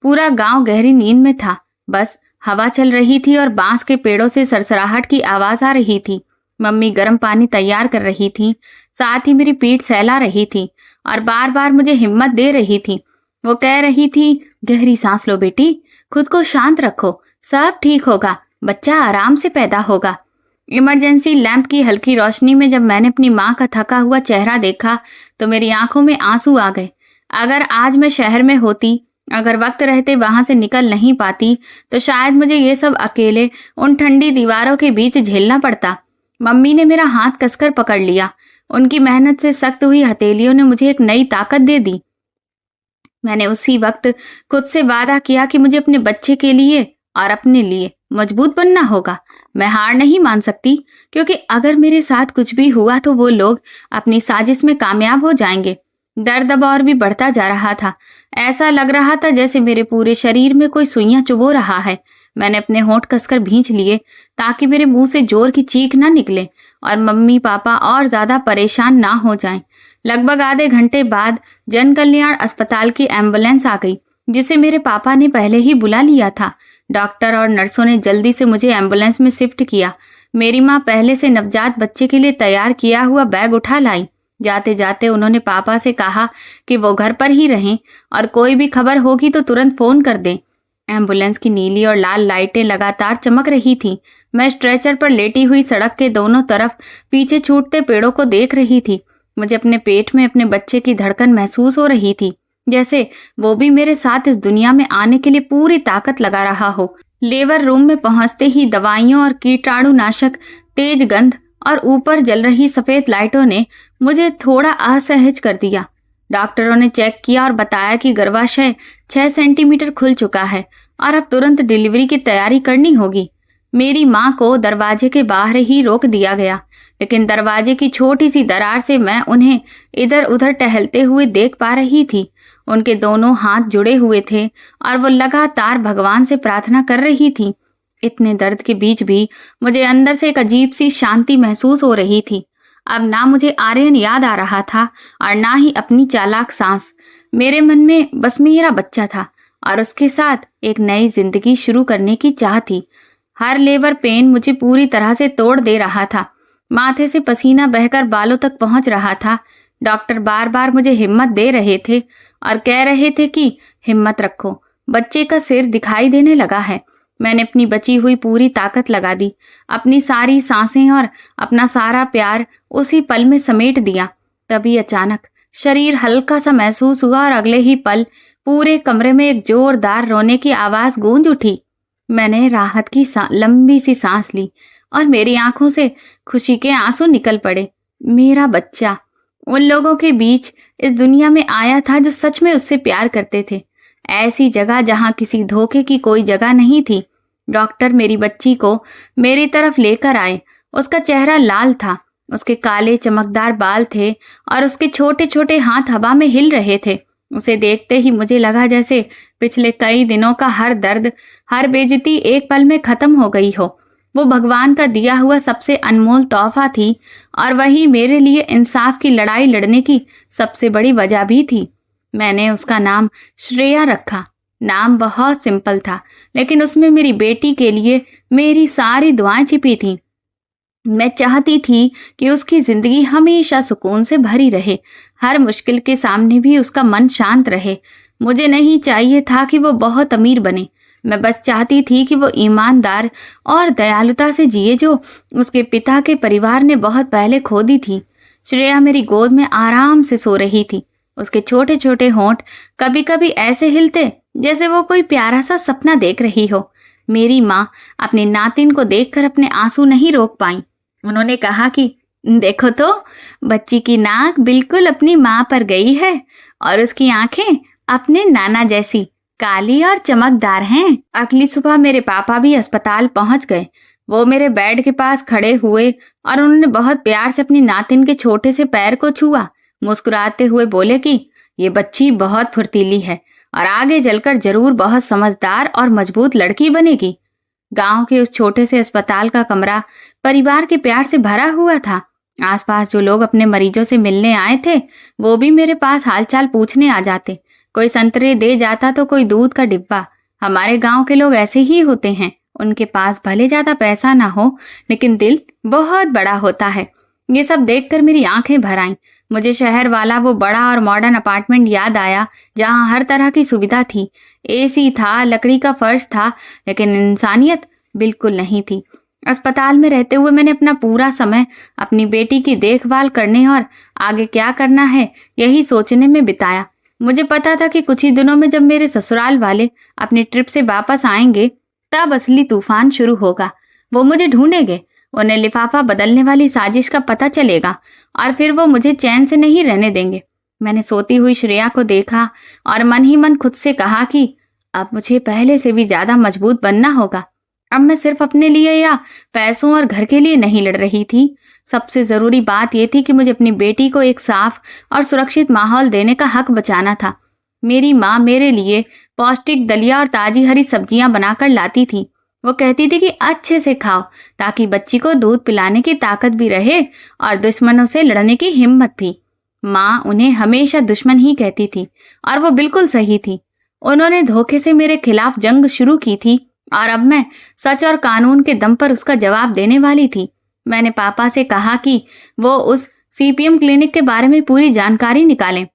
पूरा गांव गहरी नींद में था। बस हवा चल रही थी और बांस के पेड़ों से सरसराहट की आवाज आ रही थी। मम्मी गर्म पानी तैयार कर रही थी, साथ ही मेरी पीठ सहला रही थी और बार बार मुझे हिम्मत दे रही थी। वो कह रही थी, गहरी सांस लो बेटी, खुद को शांत रखो, सब ठीक होगा, बच्चा आराम से पैदा होगा। इमरजेंसी लैंप की हल्की रोशनी में जब मैंने अपनी माँ का थका हुआ चेहरा देखा तो मेरी आंखों में आंसू आ गए। अगर आज मैं शहर में होती, अगर वक्त रहते वहां से निकल नहीं पाती, तो शायद मुझे ये सब अकेले उन ठंडी दीवारों के बीच झेलना पड़ता। मम्मी ने मेरा हाथ कसकर पकड़ लिया। उनकी मेहनत से सख्त हुई हथेलियों ने मुझे एक नई ताकत दे दी। मैंने उसी वक्त खुद से वादा किया कि मुझे अपने बच्चे के लिए और अपने लिए मजबूत बनना होगा। मैं हार नहीं मान सकती, क्योंकि अगर मेरे साथ कुछ भी हुआ तो वो लोग अपनी साजिश में कामयाब हो जाएंगे। दर्द अब और भी बढ़ता जा रहा था। ऐसा लग रहा था जैसे मेरे पूरे शरीर में कोई सुइयां चुभो रहा है। मैंने अपने होंठ कसकर भींच लिए ताकि मेरे मुंह से जोर की चीख ना निकले और मम्मी पापा और ज्यादा परेशान ना हो जाएं। लगभग आधे घंटे बाद जन कल्याण अस्पताल की एम्बुलेंस आ गई, जिसे मेरे पापा ने पहले ही बुला लिया था। डॉक्टर और नर्सों ने जल्दी से मुझे एम्बुलेंस में शिफ्ट किया। मेरी माँ पहले से नवजात बच्चे के लिए तैयार किया हुआ बैग उठा लाई। जाते जाते उन्होंने पापा से कहा कि वो घर पर ही रहें और कोई भी खबर होगी तो तुरंत फोन कर दें। एम्बुलेंस की नीली और लाल लाइटें लगातार चमक रही थीं। मैं स्ट्रेचर पर लेटी हुई सड़क के दोनों तरफ पीछे छूटते पेड़ों को देख रही थी। मुझे अपने पेट में अपने बच्चे की धड़कन महसूस हो रही थी, जैसे वो भी मेरे साथ इस दुनिया में आने के लिए पूरी ताकत लगा रहा हो। लेबर रूम में पहुंचते ही दवाइयों और कीटाणुनाशक, तेज गंध और ऊपर जल रही सफेद लाइटों ने मुझे थोड़ा असहज कर दिया। डॉक्टरों ने चेक किया और बताया कि गर्भाशय 6 सेंटीमीटर खुल चुका है और अब तुरंत डिलीवरी की तैयारी करनी होगी। मेरी माँ को दरवाजे के बाहर ही रोक दिया गया, लेकिन दरवाजे की छोटी सी दरार से मैं उन्हें इधर उधर टहलते हुए देख पा रही थी। उनके दोनों हाथ जुड़े हुए थे और वो लगातार भगवान से प्रार्थना कर रही थी। इतने दर्द के बीच भी मुझे अंदर से एक अजीब सी शांति महसूस हो रही थी। अब ना मुझे आर्यन याद आ रहा था और ना ही अपनी चालाक सांस। मेरे मन में बस मेरा बच्चा था और उसके साथ एक नई जिंदगी शुरू करने की चाह थी। हर लेबर पेन मुझे पूरी तरह से तोड़ दे रहा था। माथे से पसीना बहकर बालों तक पहुंच रहा था। डॉक्टर बार बार मुझे हिम्मत दे रहे थे और कह रहे थे कि हिम्मत रखो, बच्चे का सिर दिखाई देने लगा है। मैंने अपनी बची हुई पूरी ताकत लगा दी, अपनी सारी सांसें और अपना सारा प्यार उसी पल में समेट दिया। तभी अचानक शरीर हल्का सा महसूस हुआ और अगले ही पल पूरे कमरे में एक जोरदार रोने की आवाज गूंज उठी। मैंने राहत की लंबी सी सांस ली और मेरी आंखों से खुशी के आंसू निकल पड़े। मेरा बच्चा उन लोगों के बीच इस दुनिया में आया था जो सच में उससे प्यार करते थे, ऐसी जगह जहां किसी धोखे की कोई जगह नहीं थी। डॉक्टर मेरी बच्ची को मेरी तरफ लेकर आए। उसका चेहरा लाल था, उसके काले चमकदार बाल थे और उसके छोटे छोटे हाथ हवा में हिल रहे थे। उसे देखते ही मुझे लगा जैसे पिछले कई दिनों का हर दर्द, हर बेइज्जती एक पल में खत्म हो गई हो। वो भगवान का दिया हुआ सबसे अनमोल तोहफा थी और वही मेरे लिए इंसाफ की लड़ाई लड़ने की सबसे बड़ी वजह भी थी। मैंने उसका नाम श्रेया रखा। नाम बहुत सिंपल था, लेकिन उसमें मेरी बेटी के लिए मेरी सारी दुआएं छिपी थीं। मैं चाहती थी कि उसकी जिंदगी हमेशा सुकून से भरी रहे, हर मुश्किल के सामने भी उसका मन शांत रहे। मुझे नहीं चाहिए था कि वो बहुत अमीर बने, मैं बस चाहती थी कि वो ईमानदार और दयालुता से जिए जो उसके पिता के परिवार ने बहुत पहले खो दी थी। श्रेया मेरी गोद में आराम से सो रही थी। उसके छोटे छोटे होंठ कभी कभी ऐसे हिलते जैसे वो कोई प्यारा सा सपना देख रही हो। मेरी माँ अपनी नातिन को देखकर अपने आंसू नहीं रोक पाई। उन्होंने कहा कि देखो तो, बच्ची की नाक बिल्कुल अपनी माँ पर गई है और उसकी आंखें अपने नाना जैसी काली और चमकदार हैं। अगली सुबह मेरे पापा भी अस्पताल पहुंच गए। वो मेरे बेड के पास खड़े हुए और उन्होंने बहुत प्यार से अपनी नातिन के छोटे से पैर को छुआ। मुस्कुराते हुए बोले कि ये बच्ची बहुत फुर्तीली है और आगे चलकर जरूर बहुत समझदार और मजबूत लड़की बनेगी। गांव के उस छोटे से अस्पताल का कमरा परिवार के प्यार से भरा हुआ था। आसपास जो लोग अपने मरीजों से मिलने आए थे, वो भी मेरे पास हालचाल पूछने आ जाते। कोई संतरे दे जाता तो कोई दूध का डिब्बा। हमारे गांव के लोग ऐसे ही होते हैं। उनके पास भले ज्यादा पैसा ना हो, लेकिन दिल बहुत बड़ा होता है। ये सब देखकर मेरी आंखें भर आईं। मुझे शहर वाला वो बड़ा और मॉडर्न अपार्टमेंट याद आया, जहां हर तरह की सुविधा थी। एसी था, लकड़ी का फर्श था, लेकिन इंसानियत बिल्कुल नहीं थी। अस्पताल में रहते हुए मैंने अपना पूरा समय अपनी बेटी की देखभाल करने और आगे क्या करना है यही सोचने में बिताया। मुझे पता था कि कुछ ही दिनों में जब मेरे ससुराल वाले अपनी ट्रिप से वापस आएंगे, तब असली तूफान शुरू होगा। वो मुझे ढूंढेंगे, उन्हें लिफाफा बदलने वाली साजिश का पता चलेगा और फिर वो मुझे चैन से नहीं रहने देंगे। मैंने सोती हुई श्रेया को देखा और मन ही मन खुद से कहा कि अब मुझे पहले से भी ज्यादा मजबूत बनना होगा। अब मैं सिर्फ अपने लिए या पैसों और घर के लिए नहीं लड़ रही थी। सबसे जरूरी बात यह थी कि मुझे अपनी बेटी को एक साफ और सुरक्षित माहौल देने का हक बचाना था। मेरी माँ मेरे लिए पौष्टिक दलिया और ताजी हरी सब्जियां बनाकर लाती थी। वो कहती थी कि अच्छे से खाओ ताकि बच्ची को दूध पिलाने की ताकत भी रहे और दुश्मनों से लड़ने की हिम्मत भी। माँ उन्हें हमेशा दुश्मन ही कहती थी और वो बिल्कुल सही थी। उन्होंने धोखे से मेरे खिलाफ जंग शुरू की थी और अब मैं सच और कानून के दम पर उसका जवाब देने वाली थी। मैंने पापा से कहा कि वो उस सीपीएम क्लिनिक के बारे में पूरी जानकारी निकालें।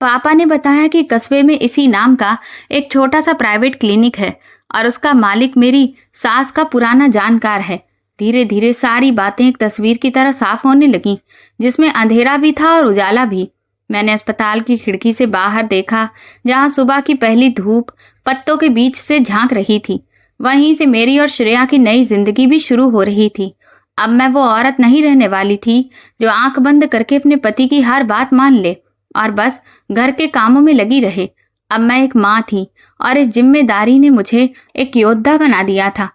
पापा ने बताया कि कस्बे में इसी नाम का एक छोटा सा प्राइवेट क्लिनिक है और उसका मालिक मेरी सास का पुराना जानकार है। धीरे धीरे सारी बातें एक तस्वीर की तरह साफ होने लगीं, जिसमें अंधेरा भी था और उजाला भी। मैंने अस्पताल की खिड़की से बाहर देखा, जहां सुबह की पहली धूप पत्तों के बीच से झांक रही थी। वहीं से मेरी और श्रेया की नई जिंदगी भी शुरू हो रही थी। अब मैं वो औरत नहीं रहने वाली थी जो आंख बंद करके अपने पति की हर बात मान ले और बस घर के कामों में लगी रहे। अब मैं एक माँ थी और इस जिम्मेदारी ने मुझे एक योद्धा बना दिया था।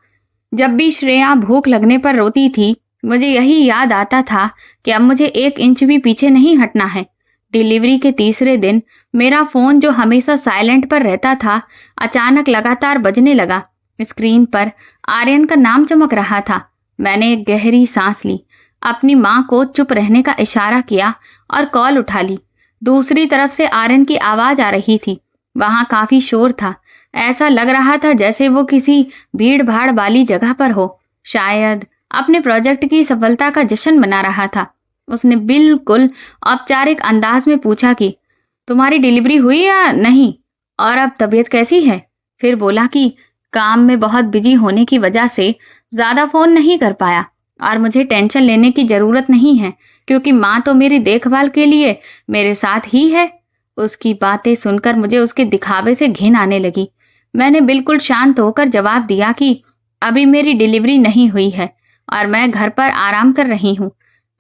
जब भी श्रेया भूख लगने पर रोती थी, मुझे यही याद आता था कि अब मुझे 1 इंच भी पीछे नहीं हटना है। डिलीवरी के तीसरे दिन मेरा फोन, जो हमेशा साइलेंट पर रहता था, अचानक लगातार बजने लगा। स्क्रीन पर आर्यन का नाम चमक रहा था। मैंने एक गहरी सांस ली, अपनी माँ को चुप रहने का इशारा किया और कॉल उठा ली। दूसरी तरफ से आर्यन की आवाज आ रही थी। वहां काफी शोर था। ऐसा लग रहा था जैसे वो किसी भीड़ भाड़ वाली जगह पर हो, शायद अपने प्रोजेक्ट की सफलता का जश्न मना रहा था। उसने बिल्कुल औपचारिक अंदाज में पूछा कि तुम्हारी डिलीवरी हुई या नहीं और अब तबीयत कैसी है। फिर बोला कि काम में बहुत बिजी होने की वजह से ज्यादा फोन नहीं कर पाया और मुझे टेंशन लेने की जरूरत नहीं है, क्योंकि माँ तो मेरी देखभाल के लिए मेरे साथ ही है। उसकी बातें सुनकर मुझे उसके दिखावे से घिन आने लगी। मैंने बिल्कुल शांत होकर जवाब दिया कि अभी मेरी डिलीवरी नहीं हुई है और मैं घर पर आराम कर रही हूँ।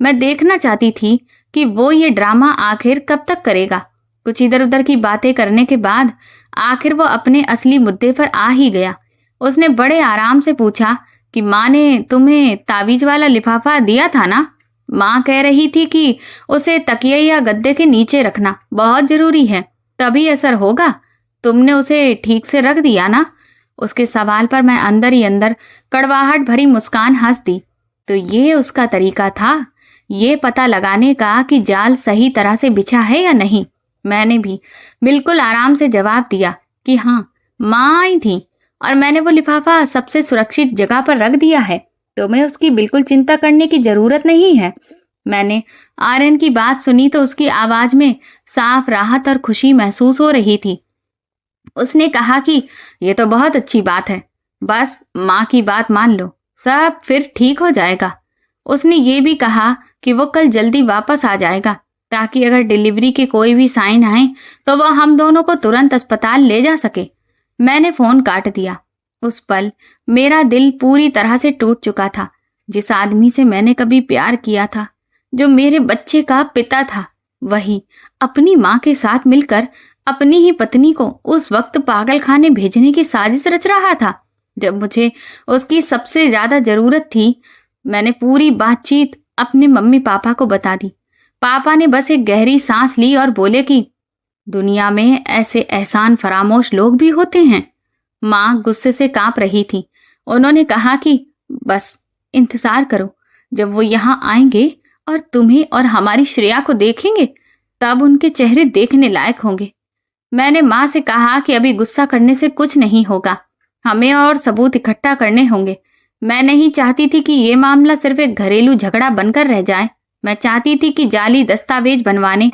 मैं देखना चाहती थी कि वो ये ड्रामा आखिर कब तक करेगा। कुछ इधर उधर की बातें करने के बाद आखिर वो अपने असली मुद्दे पर आ ही गया। उसने बड़े आराम से पूछा कि माँ ने तुम्हें तावीज वाला लिफाफा दिया था ना। माँ कह रही थी कि उसे तकिए या गद्दे के नीचे रखना बहुत जरूरी है, तभी असर होगा। तुमने उसे ठीक से रख दिया ना। उसके सवाल पर मैं अंदर ही अंदर कड़वाहट भरी मुस्कान हंस दी। तो ये उसका तरीका था, ये पता लगाने का कि जाल सही तरह से बिछा है या नहीं। मैंने भी बिल्कुल आराम से जवाब दिया कि हाँ, माँ आई थी और मैंने वो लिफाफा सबसे सुरक्षित जगह पर रख दिया है। तुम्हें उसकी बिल्कुल चिंता करने की जरूरत नहीं है। मैंने आर्यन की बात सुनी तो उसकी आवाज में साफ राहत और खुशी महसूस हो रही थी। उसने कहा कि ये तो बहुत अच्छी बात है, बस माँ की बात मान लो, सब फिर ठीक हो जाएगा। उसने ये भी कहा कि वो कल जल्दी वापस आ जाएगा, ताकि अगर डिलीवरी के कोई भी साइन आए तो वह हम दोनों को तुरंत अस्पताल ले जा सके। मैंने फोन काट दिया। उस पल मेरा दिल पूरी तरह से टूट चुका था। जिस आदमी से मैंने कभी प्यार किया था, जो मेरे बच्चे का पिता था, वही अपनी माँ के साथ मिलकर अपनी ही पत्नी को उस वक्त पागल खाने भेजने की साजिश रच रहा था, जब मुझे उसकी सबसे ज्यादा जरूरत थी। मैंने पूरी बातचीत अपने मम्मी पापा को बता दी। पापा ने बस एक गहरी सांस ली और बोले कि दुनिया में ऐसे एहसान फरामोश लोग भी होते हैं। माँ गुस्से से कांप रही थी। उन्होंने कहा कि बस इंतजार करो, जब वो यहाँ आएंगे और तुम्हें और हमारी श्रेया को देखेंगे, तब उनके चेहरे देखने लायक होंगे। मैंने माँ से कहा कि अभी गुस्सा करने से कुछ नहीं होगा, हमें और सबूत इकट्ठा करने होंगे। मैं नहीं चाहती थी कि ये मामला सिर्फ एक घरेलू झगड़ा बनकर रह जाए। मैं चाहती थी कि जाली दस्तावेज बनवाने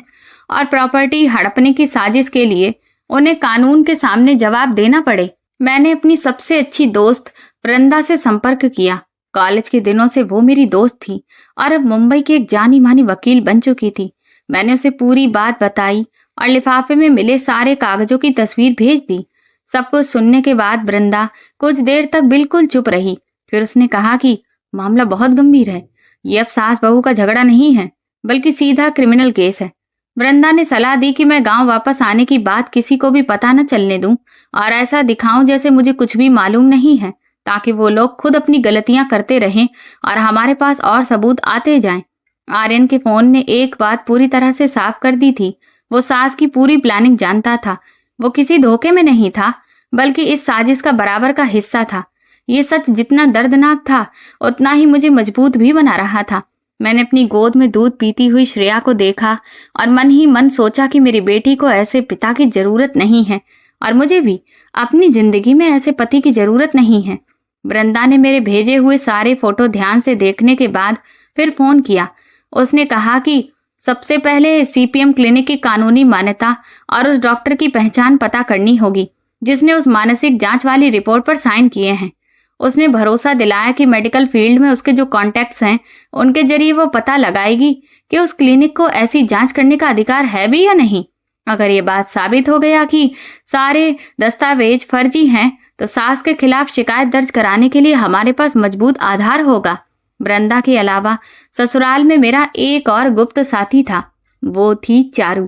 और प्रॉपर्टी हड़पने की साजिश के लिए उन्हें कानून के सामने जवाब देना पड़े। मैंने अपनी सबसे अच्छी दोस्त वृंदा से संपर्क किया। कॉलेज के दिनों से वो मेरी दोस्त थी और अब मुंबई की एक जानी मानी वकील बन चुकी थी। मैंने उसे पूरी बात बताई और लिफाफे में मिले सारे कागजों की तस्वीर भेज दी। सब कुछ सुनने के बाद वृंदा कुछ देर तक बिल्कुल चुप रही। फिर उसने कहा कि मामला बहुत गंभीर है। ये अब सास बहू का झगड़ा नहीं है, बल्कि सीधा क्रिमिनल केस है। वृंदा ने सलाह दी कि मैं गांव वापस आने की बात किसी को भी पता न चलने दूं और ऐसा दिखाऊं जैसे मुझे कुछ भी मालूम नहीं है, ताकि वो लोग खुद अपनी गलतियां करते रहें और हमारे पास और सबूत आते जाएं। आर्यन के फोन ने एक बात पूरी तरह से साफ कर दी थी। वो सास की पूरी प्लानिंग जानता था। वो किसी धोखे में नहीं था, बल्कि इस साजिश का बराबर का हिस्सा था। ये सच जितना दर्दनाक था, उतना ही मुझे मजबूत भी बना रहा था। मैंने अपनी गोद में दूध पीती हुई श्रेया को देखा और मन ही मन सोचा कि मेरी बेटी को ऐसे पिता की जरूरत नहीं है और मुझे भी अपनी जिंदगी में ऐसे पति की जरूरत नहीं है। वृंदा ने मेरे भेजे हुए सारे फोटो ध्यान से देखने के बाद फिर फोन किया। उसने कहा कि सबसे पहले सीपीएम क्लिनिक की कानूनी मान्यता और उस डॉक्टर की पहचान पता करनी होगी जिसने उस मानसिक जांच वाली रिपोर्ट पर साइन किए हैं। उसने भरोसा दिलाया कि मेडिकल फील्ड में उसके जो कॉन्टैक्ट्स हैं उनके जरिए वो पता लगाएगी कि उस क्लिनिक को ऐसी जांच करने का अधिकार है भी या नहीं। अगर ये बात साबित हो गया कि सारे दस्तावेज फर्जी हैं तो सास के खिलाफ शिकायत दर्ज कराने के लिए हमारे पास मजबूत आधार होगा। वृंदा के अलावा ससुराल में मेरा एक और गुप्त साथी था। वो थी चारू,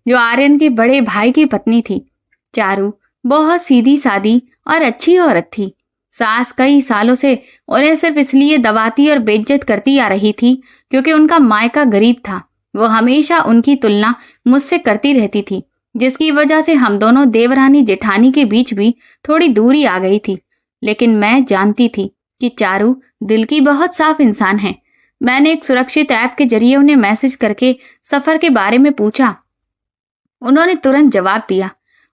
जो आर्यन के बड़े भाई की पत्नी थी। चारू बहुत सीधी सादी और अच्छी औरत थी। सास कई सालों से उन्हें सिर्फ इसलिए दबाती और बेइज्जत करती आ रही थी क्योंकि उनका मायका गरीब था। वो हमेशा उनकी तुलना मुझसे करती रहती थी, जिसकी वजह से हम दोनों देवरानी जेठानी के बीच भी थोड़ी दूरी आ गई थी। लेकिन मैं जानती थी कि चारू दिल की बहुत साफ इंसान है। मैंने एक सुरक्षित ऐप के जरिए उन्हें मैसेज करके सफर के बारे में पूछा। उन्होंने तुरंत जवाब दिया।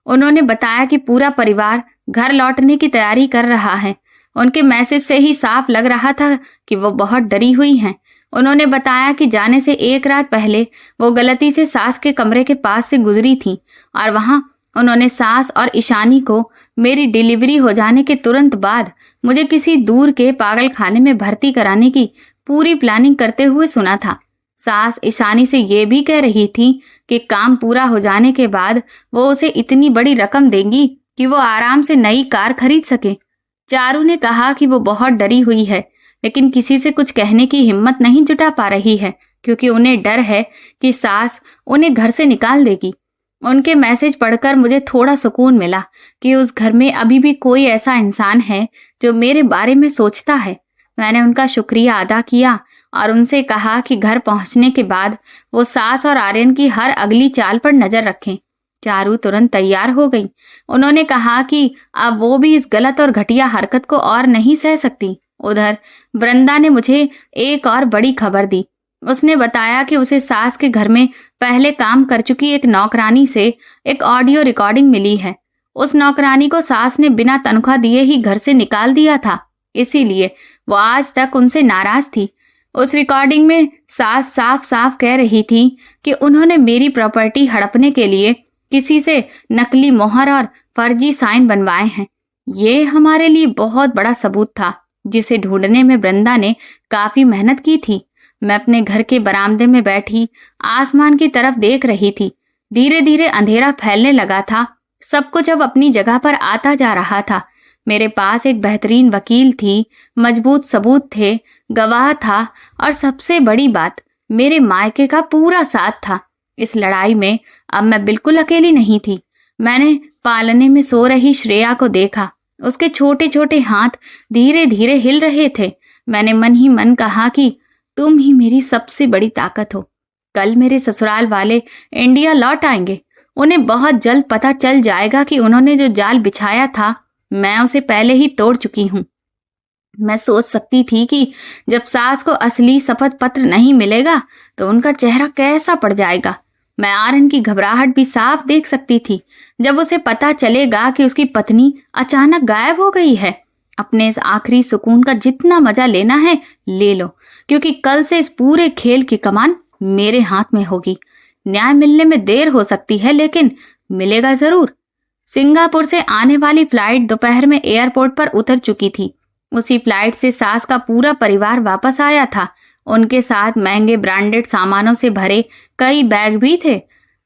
उन्होंने बताया कि पूरा परिवार घर लौटने की तैयारी कर रहा है। उनके मैसेज से ही साफ लग रहा था कि वो बहुत डरी हुई हैं। उन्होंने बताया कि जाने से एक रात पहले वो गलती से सास के कमरे के पास से गुजरी थी और वहां उन्होंने सास और ईशानी को मेरी डिलीवरी हो जाने के तुरंत बाद मुझे किसी दूर के पागल खाने में भर्ती कराने की पूरी प्लानिंग करते हुए सुना था। सास ईशानी से ये भी कह रही थी कि काम पूरा हो जाने के बाद वो उसे इतनी बड़ी रकम देंगी कि वो आराम से नई कार खरीद सके। चारू ने कहा कि वो बहुत डरी हुई है, लेकिन किसी से कुछ कहने की हिम्मत नहीं जुटा पा रही है क्योंकि उन्हें डर है कि सास उन्हें घर से निकाल देगी। उनके मैसेज पढ़कर मुझे थोड़ा सुकून मिला कि उस घर में अभी भी कोई ऐसा इंसान है जो मेरे बारे में सोचता है। मैंने उनका शुक्रिया अदा किया और उनसे कहा कि घर पहुंचने के बाद वो सास और आर्यन की हर अगली चाल पर नजर रखें। चारू तुरंत तैयार हो गई। उन्होंने कहा कि अब वो भी इस गलत और घटिया हरकत को और नहीं सह सकती। उधर वृंदा ने मुझे एक और बड़ी खबर दी। उसने बताया कि उसे सास के घर में पहले काम कर चुकी एक नौकरानी से एक ऑडियो रिकॉर्डिंग मिली है। उस नौकरानी को सास ने बिना तनख्वाह दिए ही घर से निकाल दिया था, इसीलिए वो आज तक उनसे नाराज थी। उस रिकॉर्डिंग में सास साफ साफ कह रही थी कि उन्होंने मेरी प्रॉपर्टी हड़पने के लिए किसी से नकली मोहर और फर्जी साइन बनवाए हैं। ये हमारे लिए बहुत बड़ा सबूत था जिसे ढूंढने में वृंदा ने काफी मेहनत की थी। मैं अपने घर के बरामदे में बैठी आसमान की तरफ देख रही थी। धीरे धीरे अंधेरा फैलने लगा था। सब कुछ अब अपनी जगह पर आता जा रहा था। मेरे पास एक बेहतरीन वकील थी, मजबूत सबूत थे, गवाह था और सबसे बड़ी बात, मेरे मायके का पूरा साथ था। इस लड़ाई में अब मैं बिल्कुल अकेली नहीं थी। मैंने पालने में सो रही श्रेया को देखा। उसके छोटे छोटे हाथ धीरे धीरे हिल रहे थे। मैंने मन ही मन कहा कि तुम ही मेरी सबसे बड़ी ताकत हो। कल मेरे ससुराल वाले इंडिया लौट आएंगे। उन्हें बहुत जल्द पता चल जाएगा कि उन्होंने जो जाल बिछाया था मैं उसे पहले ही तोड़ चुकी हूँ। मैं सोच सकती थी कि जब सास को असली शपथ पत्र नहीं मिलेगा तो उनका चेहरा कैसा पड़ जाएगा। मैं आर्यन की घबराहट भी साफ देख सकती थी जब उसे पता चलेगा कि उसकी पत्नी अचानक गायब हो गई है। अपने इस आखिरी सुकून का जितना मजा लेना है ले लो, क्योंकि कल से इस पूरे खेल की कमान मेरे हाथ में होगी। न्याय मिलने में देर हो सकती है, लेकिन मिलेगा जरूर। सिंगापुर से आने वाली फ्लाइट दोपहर में एयरपोर्ट पर उतर चुकी थी। उसी फ्लाइट से सास का पूरा परिवार वापस आया था। उनके साथ महंगे ब्रांडेड सामानों से भरे कई बैग भी थे।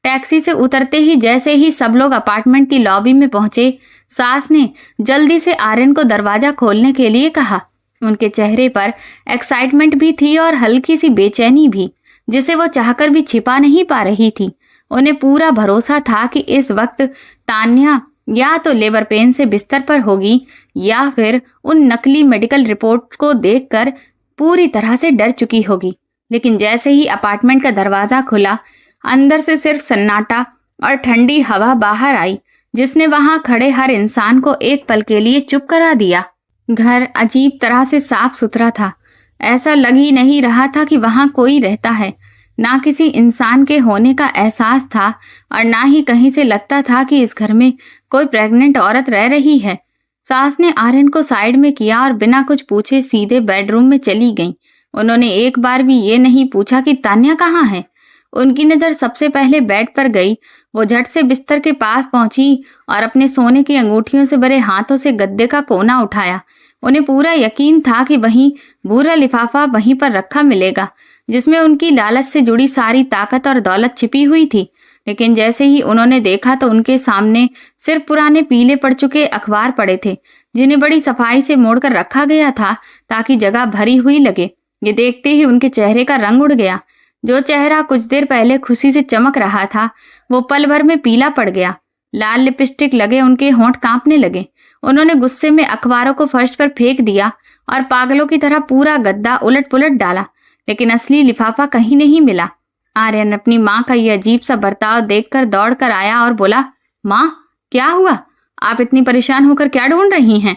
टैक्सी से उतरते ही जैसे ही सब लोग अपार्टमेंट की लॉबी में पहुंचे, सास ने जल्दी से आर्यन को दरवाजा खोलने के लिए कहा। उनके चेहरे पर एक्साइटमेंट भी थी और हल्की सी बेचैनी भी, जिसे वो चाहकर भी छिपा नहीं पा रही थी। उन्हें पूरा भरोसा था कि इस वक्त तान्या या तो लेबर पेन से बिस्तर पर होगी या फिर उन नकली मेडिकल रिपोर्ट को देखकर पूरी तरह से डर चुकी होगी। लेकिन जैसे ही अपार्टमेंट का दरवाजा खुला, अंदर से सिर्फ सन्नाटा और ठंडी हवा बाहर आई, जिसने वहां खड़े हर इंसान को एक पल के लिए चुप करा दिया। घर अजीब तरह से साफ सुथरा था। ऐसा लग ही नहीं रहा था कि वहां कोई रहता है। ना किसी इंसान के होने का एहसास था और ना ही कहीं से लगता था कि इस घर में कोई प्रेग्नेंट औरत रह रही है। सास ने आर्यन को साइड में किया और बिना कुछ पूछे सीधे बेडरूम में चली गईं। उन्होंने एक बार भी ये नहीं पूछा कि तान्या कहाँ है। उनकी नजर सबसे पहले बेड पर गई। वो झट से बिस्तर के पास पहुंची और अपने सोने की अंगूठियों से भरे हाथों से गद्दे का कोना उठाया। उन्हें पूरा यकीन था कि वहीं भूरा लिफाफा वहीं पर रखा मिलेगा, जिसमें उनकी लालच से जुड़ी सारी ताकत और दौलत छिपी हुई थी। लेकिन जैसे ही उन्होंने देखा तो उनके सामने सिर्फ पुराने पीले पड़ चुके अखबार पड़े थे, जिन्हें बड़ी सफाई से मोड़कर रखा गया था ताकि जगह भरी हुई लगे। ये देखते ही उनके चेहरे का रंग उड़ गया। जो चेहरा कुछ देर पहले खुशी से चमक रहा था, वो पल भर में पीला पड़ गया। लाल लिपस्टिक लगे उनके होंठ कांपने लगे। उन्होंने गुस्से में अखबारों को फर्श पर फेंक दिया और पागलों की तरह पूरा गद्दा उलट पुलट डाला, लेकिन असली लिफाफा कहीं नहीं मिला। आर्यन अपनी माँ का यह अजीब सा बर्ताव देखकर दौड़ कर आया और बोला, माँ क्या हुआ? आप इतनी परेशान होकर क्या ढूंढ रही हैं?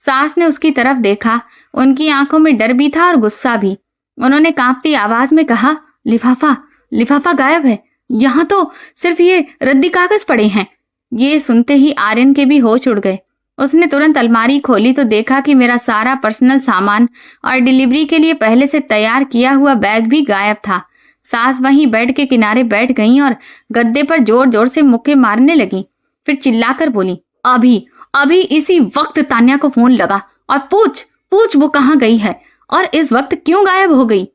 सास ने उसकी तरफ देखा। उनकी आंखों में डर भी था और गुस्सा भी। उन्होंने कांपती आवाज में कहा, लिफाफा लिफाफा गायब है। यहाँ तो सिर्फ ये रद्दी कागज पड़े हैं। ये सुनते ही आर्यन के भी होश उड़ गए। उसने तुरंत अलमारी खोली तो देखा कि मेरा सारा पर्सनल सामान और डिलीवरी के लिए पहले से तैयार किया हुआ बैग भी गायब था। सास वहीं बेड के किनारे बैठ गईं और गद्दे पर जोर जोर से मुक्के मारने लगी। फिर चिल्लाकर बोली, अभी अभी इसी वक्त तान्या को फोन लगा और पूछ पूछ वो कहाँ गई है और इस वक्त क्यों गायब हो गई।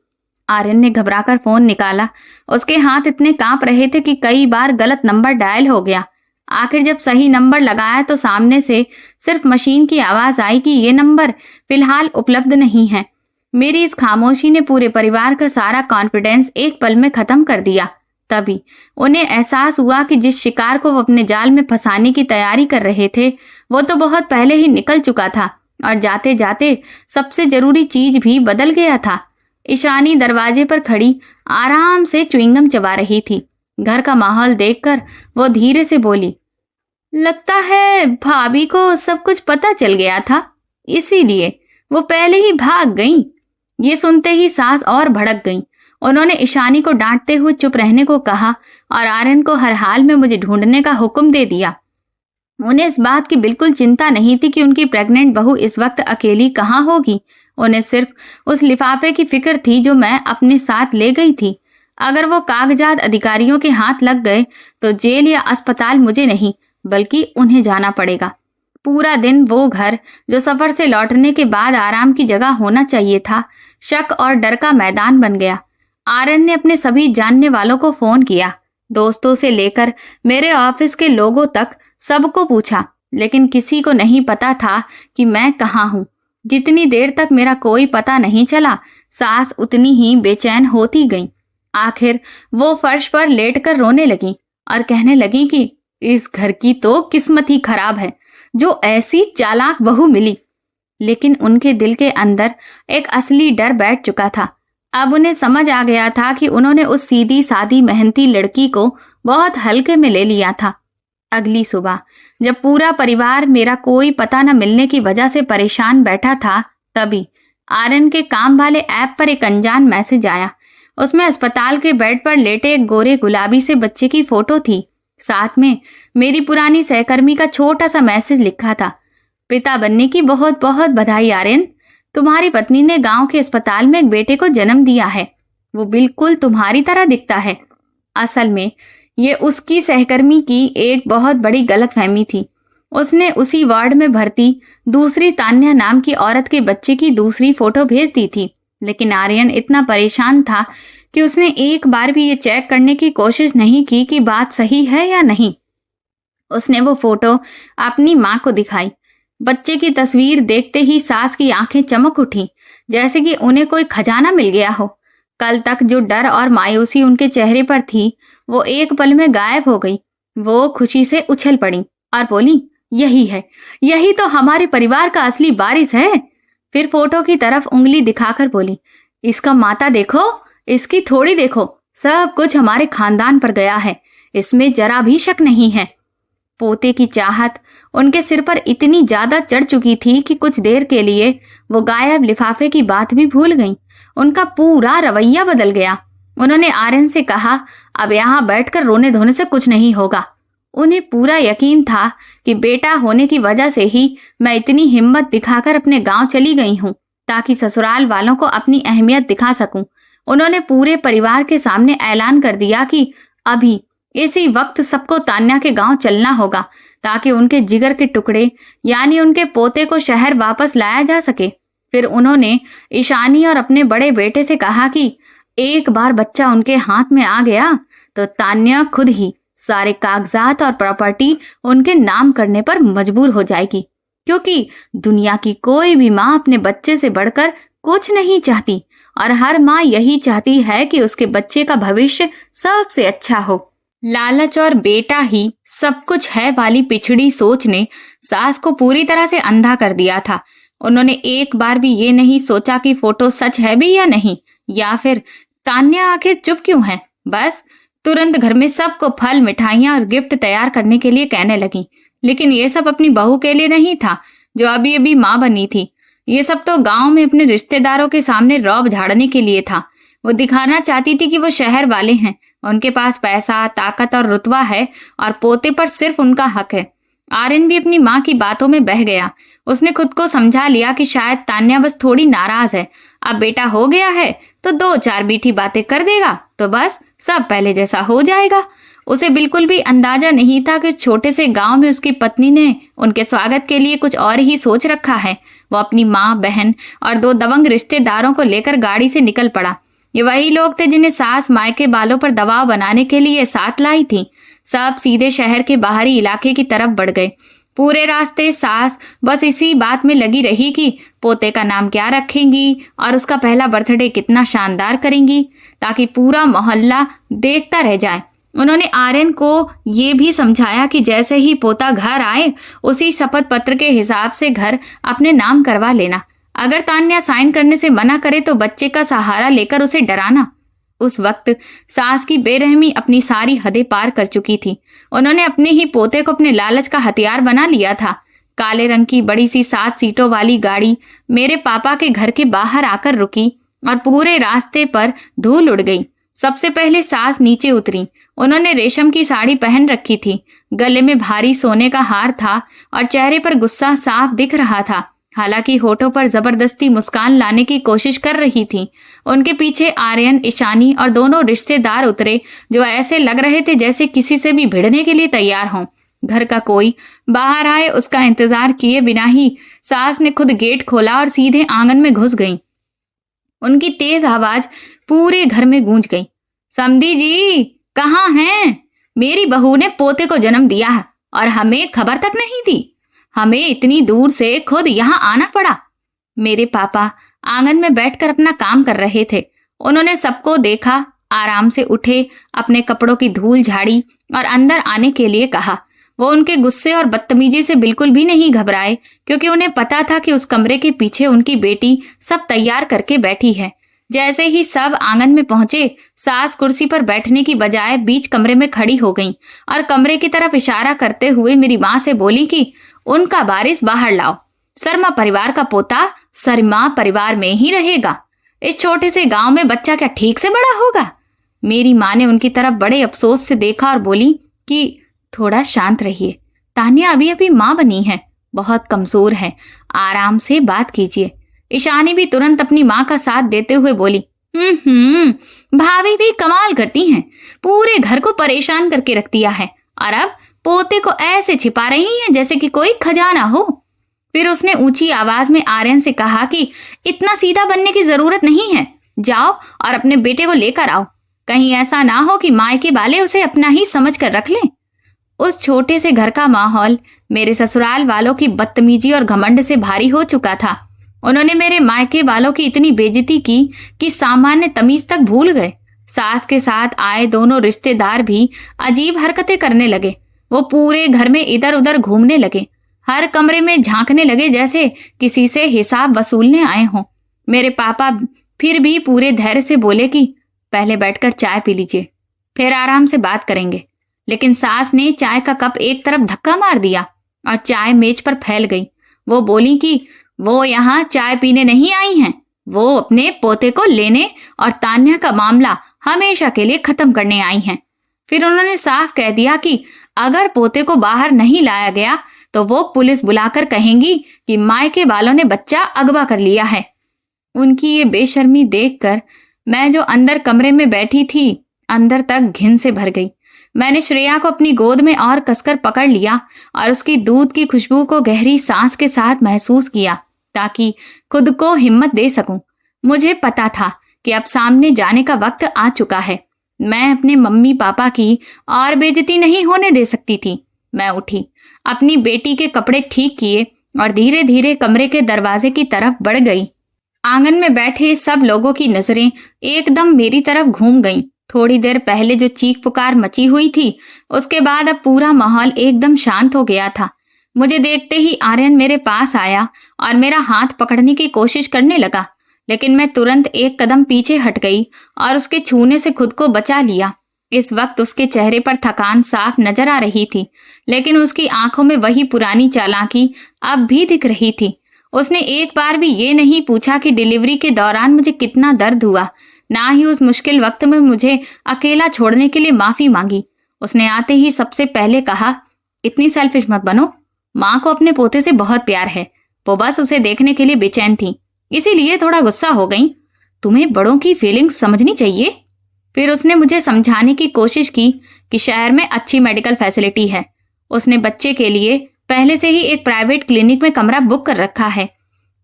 आर्यन ने घबराकर फोन निकाला। उसके हाथ इतने कांप रहे थे कि कई बार गलत नंबर डायल हो गया। आखिर जब सही नंबर लगाया तो सामने से सिर्फ मशीन की आवाज आई कि ये नंबर फिलहाल उपलब्ध नहीं है। मेरी इस खामोशी ने पूरे परिवार का सारा कॉन्फिडेंस एक पल में खत्म कर दिया। तभी उन्हें एहसास हुआ कि जिस शिकार को वो अपने जाल में फंसाने की तैयारी कर रहे थे, वो तो बहुत पहले ही निकल चुका था और जाते जाते सबसे जरूरी चीज भी बदल गया था। ईशानी दरवाजे पर खड़ी आराम से च्युइंगम चबा रही थी। घर का माहौल देखकर वो धीरे से बोली, लगता है भाभी को सब कुछ पता चल गया था, इसीलिए वो पहले ही भाग गईं। ये सुनते ही सास और भड़क गईं। उन्होंने ईशानी को डांटते हुए चुप रहने को कहा और आर्यन को हर हाल में मुझे ढूंढने का हुक्म दे दिया। उन्हें इस बात की बिल्कुल चिंता नहीं थी कि उनकी प्रेग्नेंट बहू इस वक्त अकेली कहाँ होगी। उन्हें सिर्फ उस लिफाफे की फिक्र थी जो मैं अपने साथ ले गई थी। अगर वो कागजात अधिकारियों के हाथ लग गए तो जेल या अस्पताल मुझे नहीं बल्कि उन्हें जाना पड़ेगा। पूरा दिन वो घर जो सफर से लौटने के बाद आराम की जगह होना चाहिए था, शक और डर का मैदान बन गया। आर्यन ने अपने सभी जानने वालों को फोन किया, दोस्तों से लेकर मेरे ऑफिस के लोगों तक सबको पूछा, लेकिन किसी को नहीं पता था कि मैं कहाँ हूँ। जितनी देर तक मेरा कोई पता नहीं चला, सास उतनी ही बेचैन होती गई। आखिर वो फर्श पर लेटकर रोने लगी और कहने लगी कि इस घर की तो किस्मत ही खराब है जो ऐसी चालाक बहू मिली। लेकिन उनके दिल के अंदर एक असली डर बैठ चुका था। अब उन्हें समझ आ गया था कि उन्होंने उस सीधी सादी मेहनती लड़की को बहुत हल्के में ले लिया था। अगली सुबह जब पूरा परिवार मेरा कोई पता न मिलने की वजह से परेशान बैठा था, तभी आर्यन के काम वाले ऐप पर एक अनजान मैसेज आया। उसमें अस्पताल के बेड पर लेटे एक गोरे गुलाबी से बच्चे की फोटो थी। साथ में मेरी पुरानी सहकर्मी का छोटा सा मैसेज लिखा था, पिता बनने की बहुत बहुत बधाई आर्यन। तुम्हारी पत्नी ने गांव के अस्पताल में एक बेटे को जन्म दिया है। वो बिल्कुल तुम्हारी तरह दिखता है। असल में ये उसकी सहकर्मी की एक बहुत बड़ी गलतफहमी थी। उसने उसी वार्ड में भर्ती दूसरी तान्या नाम की औरत के बच्चे की दूसरी फोटो भेज दी थी, लेकिन आर्यन इतना परेशान था कि उसने एक बार भी ये चेक करने की कोशिश नहीं की कि बात सही है या नहीं। उसने वो फोटो अपनी माँ को दिखाई। बच्चे की तस्वीर देखते ही सास की आंखें चमक उठी, जैसे कि उन्हें कोई खजाना मिल गया हो। कल तक जो डर और मायूसी उनके चेहरे पर थी, वो एक पल में गायब हो गई। वो खुशी से उछल पड़ी और बोली, यही है, यही तो हमारे परिवार का असली वारिस है। फिर फोटो की तरफ उंगली दिखाकर बोली, इसका माथा देखो, इसकी थोड़ी देखो, सब कुछ हमारे खानदान पर गया है, इसमें जरा भी शक नहीं है। पोते की चाहत उनके सिर पर इतनी ज्यादा चढ़ चुकी थी कि कुछ देर के लिए वो गायब लिफाफे की बात भी भूल गईं। उनका पूरा रवैया बदल गया। उन्होंने आर्यन से कहा, अब यहाँ बैठकर रोने धोने से कुछ नहीं होगा। उन्हें पूरा यकीन था कि बेटा होने की वजह से ही मैं इतनी हिम्मत दिखाकर अपने गांव चली गई हूँ, ताकि ससुराल वालों को अपनी अहमियत दिखा सकूं। उन्होंने पूरे परिवार के सामने ऐलान कर दिया कि अभी इसी वक्त सबको तान्या के गांव चलना होगा, ताकि उनके जिगर के टुकड़े यानी उनके पोते को शहर वापस लाया जा सके। फिर उन्होंने ईशानी और अपने बड़े बेटे से कहा कि एक बार बच्चा उनके हाथ में आ गया तो तान्या खुद ही सारे कागजात और प्रॉपर्टी उनके नाम करने पर मजबूर हो जाएगी, क्योंकि दुनिया की कोई भी माँ अपने बच्चे से बढ़कर कुछ नहीं चाहती, और हर माँ यही चाहती है कि उसके बच्चे का भविष्य सबसे अच्छा हो। लालच और बेटा ही सब कुछ है वाली पिछड़ी सोच ने सास को पूरी तरह से अंधा कर दिया था। उन्होंने एक बार भी ये नहीं सोचा कि फोटो सच है भी या नहीं, या फिर तान्या आखिर चुप क्यों है। बस तुरंत घर में सबको फल, मिठाइयां और गिफ्ट तैयार करने के लिए कहने लगी। लेकिन ये सब अपनी बहू के लिए नहीं था, जो अभी अभी माँ बनी थी। ये सब तो गांव में अपने रिश्तेदारों के सामने रौब झाड़ने के लिए था। वो दिखाना चाहती थी कि वो शहर वाले हैं, उनके पास पैसा, ताकत और रुतबा है, और पोते पर सिर्फ उनका हक है। आर्यन भी अपनी माँ की बातों में बह गया। उसने खुद को समझा लिया कि शायद तान्या बस थोड़ी नाराज है। अब बेटा हो गया है तो 2-4 मीठी बातें कर देगा तो बस सब पहले जैसा हो जाएगा। उसे बिल्कुल भी अंदाजा नहीं था कि छोटे से गांव में उसकी पत्नी ने उनके स्वागत के लिए कुछ और ही सोच रखा है। वो अपनी माँ, बहन और 2 दबंग रिश्तेदारों को लेकर गाड़ी से निकल पड़ा। ये वही लोग थे जिन्हें सास मायके बालों पर दबाव बनाने के लिए साथ लाई थी। सब सीधे शहर के बाहरी इलाके की तरफ बढ़ गए। पूरे रास्ते सास बस इसी बात में लगी रही कि पोते का नाम क्या रखेंगी और उसका पहला बर्थडे कितना शानदार करेंगी, ताकि पूरा मोहल्ला देखता रह जाए। उन्होंने आर्यन को ये भी समझाया कि जैसे ही पोता घर आए उसी शपथ पत्र के हिसाब से घर अपने नाम करवा लेना। अगर तान्या साइन करने से मना करे तो बच्चे का सहारा लेकर उसे डराना। उस वक्त सास की बेरहमी अपनी सारी हदें पार कर चुकी थी। उन्होंने अपने ही पोते को अपने लालच का हथियार बना लिया था। काले रंग की बड़ी सी 7 सीटों वाली गाड़ी मेरे पापा के घर के बाहर आकर रुकी और पूरे रास्ते पर धूल उड़ गई। सबसे पहले सास नीचे उतरी। उन्होंने रेशम की साड़ी पहन रखी थी, गले में भारी सोने का हार था और चेहरे पर गुस्सा साफ दिख रहा था। हालांकि होठों पर जबरदस्ती मुस्कान लाने की कोशिश कर रही थी। उनके पीछे आर्यन, ईशानी और दोनों रिश्तेदार उतरे, जो ऐसे लग रहे थे जैसे किसी से भी भिड़ने के लिए तैयार हों। घर का कोई बाहर आए उसका इंतजार किए बिना ही सास ने खुद गेट खोला और सीधे आंगन में घुस गई। उनकी तेज आवाज पूरे घर में गूंज गई। समधी जी कहाँ हैं? मेरी बहू ने पोते को जन्म दिया है और हमें खबर तक नहीं दी। हमें इतनी दूर से खुद यहाँ आना पड़ा। मेरे पापा आंगन में बैठकर अपना काम कर रहे थे। उन्होंने सबको देखा, आराम से उठे, अपने कपड़ों की धूल झाड़ी और अंदर आने के लिए कहा। वो उनके गुस्से और बदतमीजी से बिल्कुल भी नहीं घबराए, क्योंकि उन्हें पता था कि उस कमरे के पीछे उनकी बेटी सब तैयार करके बैठी है। जैसे ही सब आंगन में पहुंचे, सास कुर्सी पर बैठने की बजाय बीच कमरे में खड़ी हो गईं और कमरे की तरफ इशारा करते हुए मेरी माँ से बोली कि उनका वारिस बाहर लाओ। शर्मा परिवार का पोता शर्मा परिवार में ही रहेगा। इस छोटे से गांव में बच्चा क्या ठीक से बड़ा होगा? मेरी माँ ने उनकी तरफ बड़े अफसोस से देखा और बोली कि थोड़ा शांत रहिए, तान्या अभी अभी माँ बनी है, बहुत कमजोर है, आराम से बात कीजिए। ईशानी भी तुरंत अपनी माँ का साथ देते हुए बोली, भाभी भी कमाल करती हैं, पूरे घर को परेशान करके रख दिया है और अब पोते को ऐसे छिपा रही हैं जैसे कि कोई खजाना हो। फिर उसने ऊंची आवाज में आर्यन से कहा कि इतना सीधा बनने की जरूरत नहीं है, जाओ और अपने बेटे को लेकर आओ, कहीं ऐसा ना हो कि मायके वाले उसे अपना ही समझ कर रख लें। उस छोटे से घर का माहौल मेरे ससुराल वालों की बदतमीजी और घमंड से भारी हो चुका था। उन्होंने मेरे मायके वालों की इतनी बेइज्जती की कि सामान्य तमीज तक भूल गए। सास के साथ आए दोनों रिश्तेदार भी अजीब हरकतें करने लगे। वो पूरे घर में इधर उधर घूमने लगे, हर कमरे में झांकने लगे जैसे किसी से हिसाब वसूलने आए हों। मेरे पापा फिर भी पूरे धैर्य से बोले कि पहले बैठकर चाय पी लीजिए, फिर आराम से बात करेंगे। लेकिन सास ने चाय का कप एक तरफ धक्का मार दिया और चाय मेज पर फैल गई। वो बोली कि वो यहाँ चाय पीने नहीं आई हैं, वो अपने पोते को लेने और तान्या का मामला हमेशा के लिए खत्म करने आई हैं। फिर उन्होंने साफ कह दिया कि अगर पोते को बाहर नहीं लाया गया तो वो पुलिस बुलाकर कहेंगी कि मायके वालों ने बच्चा अगवा कर लिया है। उनकी ये बेशर्मी देखकर मैं जो अंदर कमरे में बैठी थी अंदर तक घिन से भर गई। मैंने श्रेया को अपनी गोद में और कसकर पकड़ लिया और उसकी दूध की खुशबू को गहरी सांस के साथ महसूस किया ताकि खुद को हिम्मत दे सकूं। मुझे पता था कि अब सामने जाने का वक्त आ चुका है। मैं अपने मम्मी पापा की और बेइज्जती नहीं होने दे सकती थी। मैं उठी, अपनी बेटी के कपड़े ठीक किए और धीरे धीरे कमरे के दरवाजे की तरफ बढ़ गई। आंगन में बैठे सब लोगों की नजरें एकदम मेरी तरफ घूम गईं। थोड़ी देर पहले जो चीख पुकार मची हुई थी, उसके बाद अब पूरा माहौल एकदम शांत हो गया था। मुझे देखते ही आर्यन मेरे पास आया और मेरा हाथ पकड़ने की कोशिश करने लगा, लेकिन मैं तुरंत एक कदम पीछे हट गई और उसके छूने से खुद को बचा लिया। इस वक्त उसके चेहरे पर थकान साफ नजर आ रही थी, लेकिन उसकी आंखों में वही पुरानी चालाकी अब भी दिख रही थी। उसने एक बार भी ये नहीं पूछा कि डिलीवरी के दौरान मुझे कितना दर्द हुआ, ना ही उस मुश्किल वक्त में मुझे अकेला छोड़ने के लिए माफी मांगी। उसने आते ही सबसे पहले कहा, इतनी सेल्फिश मत बनो, माँ को अपने पोते से बहुत प्यार है, वो बस उसे देखने के लिए बेचैन थी, इसीलिए थोड़ा गुस्सा हो गई। तुम्हें बड़ों की फीलिंग्स समझनी चाहिए। फिर उसने मुझे समझाने की कोशिश की कि शहर में अच्छी मेडिकल फैसिलिटी है। उसने बच्चे के लिए पहले से ही एक प्राइवेट क्लिनिक में कमरा बुक कर रखा है।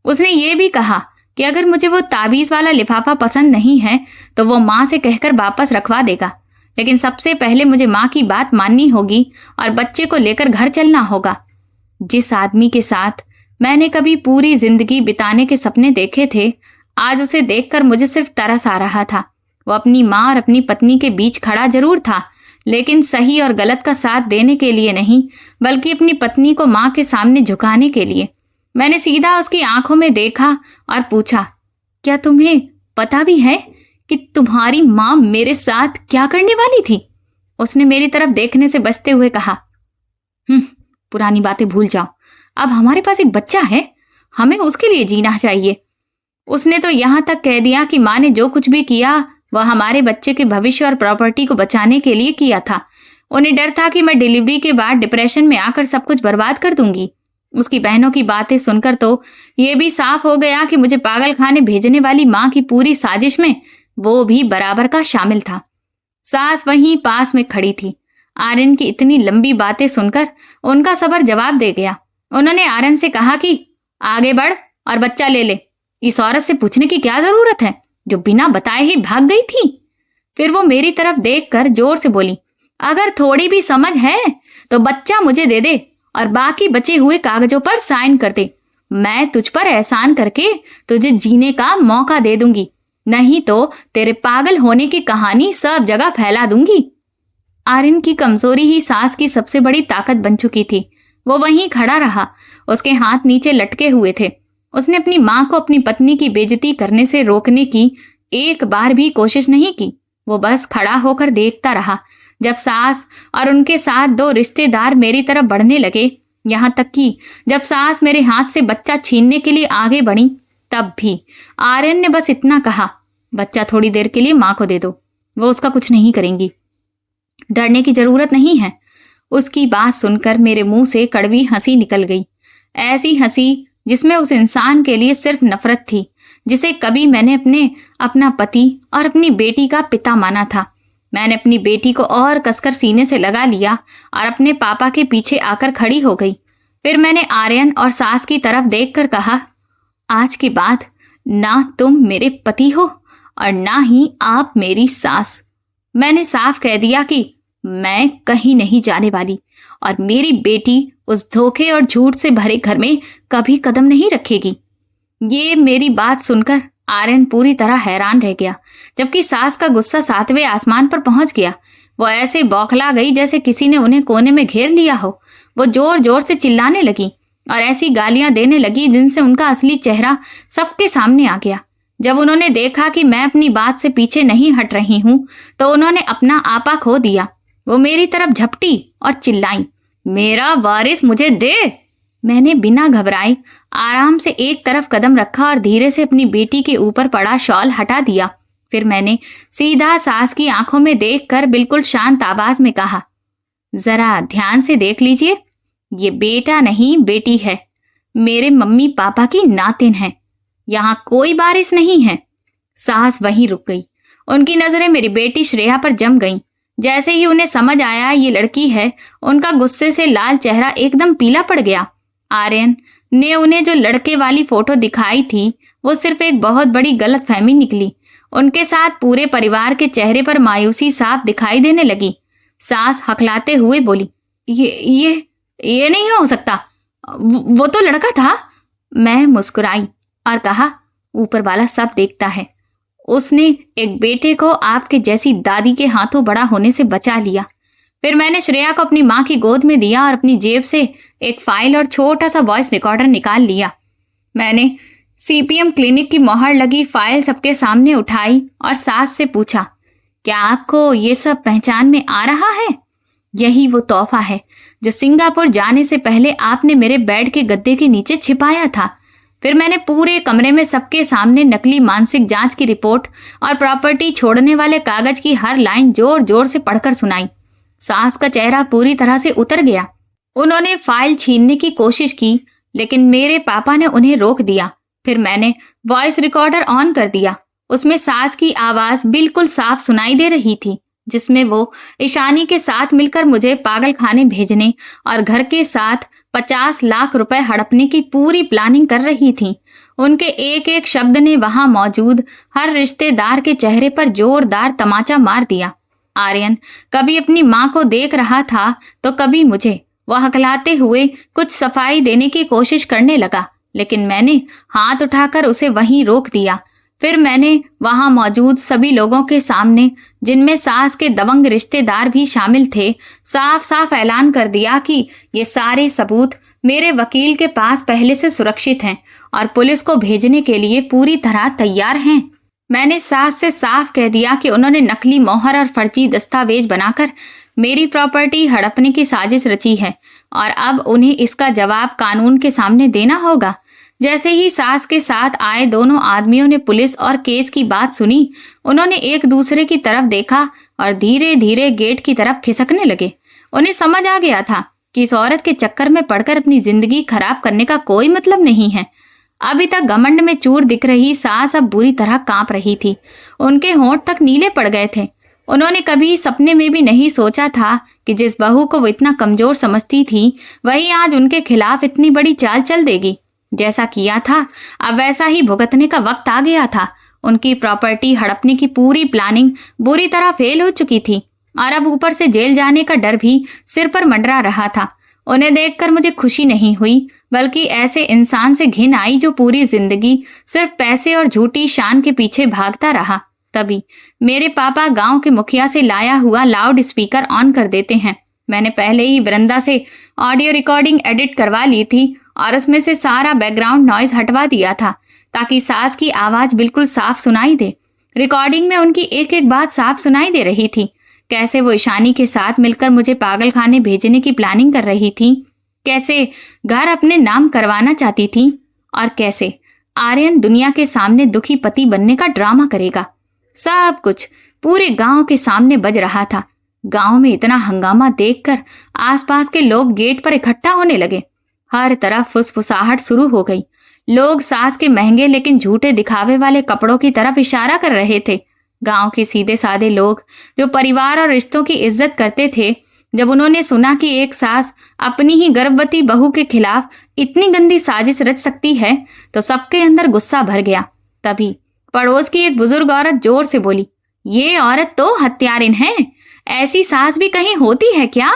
उसने ये भी कहा कि अगर मुझे वो ताबीज वाला लिफाफा पसंद नहीं है तो वो माँ से कहकर वापस रखवा देगा, लेकिन सबसे पहले मुझे माँ की बात माननी होगी और बच्चे को लेकर घर चलना होगा। जिस आदमी के साथ मैंने कभी पूरी जिंदगी बिताने के सपने देखे थे, आज उसे देखकर मुझे सिर्फ तरस आ रहा था। वो अपनी माँ और अपनी पत्नी के बीच खड़ा जरूर था, लेकिन सही और गलत का साथ देने के लिए नहीं, बल्कि अपनी पत्नी को माँ के सामने झुकाने के लिए। मैंने सीधा उसकी आंखों में देखा और पूछा, क्या तुम्हें पता भी है कि तुम्हारी माँ मेरे साथ क्या करने वाली थी? उसने मेरी तरफ देखने से बचते हुए कहा, पुरानी बातें भूल जाओ, अब हमारे पास एक बच्चा है, हमें उसके लिए जीना चाहिए। उसने तो यहाँ तक कह दिया कि माँ ने जो कुछ भी किया वह हमारे बच्चे के भविष्य और प्रॉपर्टी को बचाने के लिए किया था। उन्हें डर था कि मैं डिलीवरी के बाद डिप्रेशन में आकर सब कुछ बर्बाद कर दूंगी। उसकी बहनों की बातें सुनकर तो ये भी साफ हो गया कि मुझे पागल खाने भेजने वाली माँ की पूरी साजिश में वो भी बराबर का शामिल था। सास वहीं पास में खड़ी थी। आर्यन की इतनी लंबी बातें सुनकर उनका सब्र जवाब दे गया। उन्होंने आर्यन से कहा कि आगे बढ़ और बच्चा ले ले। इस औरत से पूछने की क्या जरूरत है जो बिना बताए ही भाग गई थी। फिर वो मेरी तरफ देखकर जोर से बोली, अगर थोड़ी भी समझ है तो बच्चा मुझे दे दे और बाकी बचे हुए कागजों पर साइन कर दे। मैं तुझ पर एहसान करके तुझे जीने का मौका दे दूंगी, नहीं तो तेरे पागल होने की कहानी सब जगह फैला दूंगी। आर्यन की कमजोरी ही सास की सबसे बड़ी ताकत बन चुकी थी। वो वहीं खड़ा रहा, उसके हाथ नीचे लटके हुए थे। उसने अपनी माँ को अपनी पत्नी की बेइज्जती करने से रोकने की एक बार भी कोशिश नहीं की। वो बस खड़ा होकर देखता रहा जब सास और उनके साथ दो रिश्तेदार मेरी तरफ बढ़ने लगे। यहाँ तक कि जब सास मेरे हाथ से बच्चा छीनने के लिए आगे बढ़ी तब भी आर्यन ने बस इतना कहा, बच्चा थोड़ी देर के लिए माँ को दे दो, वो उसका कुछ नहीं करेंगी, डरने की जरूरत नहीं है। उसकी बात सुनकर मेरे मुंह से कड़वी हंसी निकल गई, ऐसी हंसी जिसमें उस इंसान के लिए सिर्फ नफरत थी जिसे कभी मैंने अपना पति और अपनी बेटी का पिता माना था। मैंने अपनी बेटी को और कसकर सीने से लगा लिया और अपने पापा के पीछे आकर खड़ी हो गई। फिर मैंने आर्यन और सास की तरफ देखकर कहा, आज के बाद ना तुम मेरे पति हो और ना ही आप मेरी सास। मैंने साफ कह दिया कि मैं कहीं नहीं जाने वाली और मेरी बेटी उस धोखे और झूठ से भरे घर में कभी कदम नहीं रखेगी। ये मेरी बात सुनकर आर्यन पूरी तरह हैरान रह गया, जबकि सास का गुस्सा 7वें आसमान पर पहुंच गया। वो ऐसे बौखला गई जैसे किसी ने उन्हें कोने में घेर लिया हो। वो जोर जोर से चिल्लाने लगी और ऐसी गालियां देने लगी जिनसे उनका असली चेहरा सबके सामने आ गया। जब उन्होंने देखा कि मैं अपनी बात से पीछे नहीं हट रही हूं तो उन्होंने अपना आपा खो दिया। वो मेरी तरफ झपटी और चिल्लाई, मेरा वारिस मुझे दे। मैंने बिना घबराए आराम से एक तरफ कदम रखा और धीरे से अपनी बेटी के ऊपर पड़ा शॉल हटा दिया। फिर मैंने सीधा सास की आंखों में देखकर बिल्कुल शांत आवाज में कहा, जरा ध्यान से देख लीजिए, ये बेटा नहीं बेटी है, मेरे मम्मी पापा की नातिन है, यहां कोई वारिस नहीं है। सास वहीं रुक गई। उनकी नजरें मेरी बेटी श्रेया पर जम गईं। जैसे ही उन्हें समझ आया ये लड़की है, उनका गुस्से से लाल चेहरा एकदम पीला पड़ गया। आर्यन ने उन्हें जो लड़के वाली फोटो दिखाई थी वो सिर्फ एक बहुत बड़ी गलतफहमी निकली। उनके साथ पूरे परिवार के चेहरे पर मायूसी साफ दिखाई देने लगी। सास हकलाते हुए बोली, ये नहीं हो सकता, वो तो लड़का था। मैं मुस्कुराई और कहा, ऊपर वाला सब देखता है, उसने एक बेटे को आपके जैसी दादी के हाथों बड़ा होने से बचा लिया। फिर मैंने श्रेया को अपनी माँ की गोद में दिया और अपनी जेब से एक फाइल और छोटा सा वॉइस रिकॉर्डर निकाल लिया। मैंने सीपीएम क्लिनिक की मोहर लगी फाइल सबके सामने उठाई और सास से पूछा, क्या आपको ये सब पहचान में आ रहा है? यही वो तोहफा है जो सिंगापुर जाने से पहले आपने मेरे बेड के गद्दे के नीचे छिपाया था। फिर मैंने पूरे कमरे में सबके सामने नकली मानसिक जांच की रिपोर्ट और प्रॉपर्टी छोड़ने वाले कागज की हर लाइन जोर जोर से पढ़कर सुनाई। सास का चेहरा पूरी तरह से उतर गया। उन्होंने फाइल छीनने की कोशिश की, लेकिन मेरे पापा ने उन्हें रोक दिया। फिर मैंने वॉइस रिकॉर्डर ऑन कर दिया। उसमें सास की आवाज बिल्कुल साफ सुनाई दे रही थी, जिसमें वो ईशानी के साथ मिलकर मुझे पागल खाने भेजने और घर के साथ 50 लाख रुपए हड़पने की पूरी प्लानिंग कर रही थी। उनके एक एक शब्द ने वहां मौजूद हर रिश्तेदार के चेहरे पर जोरदार तमाचा मार दिया। आर्यन कभी अपनी माँ को देख रहा था तो कभी मुझे। वह हकलाते हुए कुछ सफाई देने की कोशिश करने लगा, लेकिन मैंने हाथ उठाकर उसे वहीं रोक दिया। फिर मैंने वहां मौजूद सभी लोगों के सामने, जिनमें सास के दबंग रिश्तेदार भी शामिल थे, साफ साफ ऐलान कर दिया कि ये सारे सबूत मेरे वकील के पास पहले से सुरक्षित हैं और पुलिस को भेजने के लिए पूरी तरह तैयार हैं। मैंने सास से साफ कह दिया कि उन्होंने नकली मोहर और फर्जी दस्तावेज बनाकर मेरी प्रॉपर्टी हड़पने की साजिश रची है और अब उन्हें इसका जवाब कानून के सामने देना होगा। जैसे ही सास के साथ आए दोनों आदमियों ने पुलिस और केस की बात सुनी, उन्होंने एक दूसरे की तरफ देखा और धीरे धीरे गेट की तरफ खिसकने लगे। उन्हें समझ आ गया था कि इस औरत के चक्कर में पड़कर अपनी जिंदगी खराब करने का कोई मतलब नहीं है। अभी तक घमंड में चूर दिख रही सास अब बुरी तरह कांप रही थी। उनके होंठ तक नीले पड़ गए थे। उन्होंने कभी सपने में भी नहीं सोचा था कि जिस बहू को वो इतना कमजोर समझती थी, वही आज उनके खिलाफ इतनी बड़ी चाल चल देगी। जैसा किया था अब वैसा ही भुगतने का वक्त आ गया था। उनकी प्रॉपर्टी हड़पने की पूरी प्लानिंग बुरी तरह फेल हो चुकी थी और अब ऊपर से जेल जाने का डर भी सिर पर मंडरा रहा था। उन्हें देखकर मुझे खुशी नहीं हुई, बल्कि ऐसे इंसान से घिन आई जो पूरी जिंदगी सिर्फ पैसे और झूठी शान के पीछे भागता रहा। तभी मेरे पापा गांव के मुखिया से लाया हुआ लाउड स्पीकर ऑन कर देते हैं। मैंने पहले ही वरांडा से ऑडियो रिकॉर्डिंग एडिट करवा ली थी और उसमें से सारा बैकग्राउंड नॉइज हटवा दिया था ताकि सास की आवाज बिल्कुल साफ सुनाई दे। रिकॉर्डिंग में उनकी एक एक बात साफ सुनाई दे रही थी। कैसे वो ईशानी के साथ मिलकर मुझे पागल खाने भेजने की प्लानिंग कर रही थी, कैसे घर अपने नाम करवाना चाहती थी और कैसे आर्यन दुनिया के सामने दुखी पति बनने का ड्रामा करेगा। सब कुछ पूरे गांव के सामने बज रहा था। गांव में इतना हंगामा देखकर आसपास के लोग गेट पर इकट्ठा होने लगे। हर तरफ फुसफुसाहट शुरू हो गई। लोग सास के महंगे लेकिन झूठे दिखावे वाले कपड़ों की तरफ इशारा कर रहे थे। गांव के सीधे साधे लोग जो परिवार और रिश्तों की इज्जत करते थे, जब उन्होंने सुना कि एक सास अपनी ही गर्भवती बहू के खिलाफ इतनी गंदी साजिश रच सकती है, तो सबके अंदर गुस्सा भर गया। तभी पड़ोस की एक बुजुर्ग औरत जोर से बोली, ये औरत तो हत्यारिन है, ऐसी सास भी कहीं होती है क्या?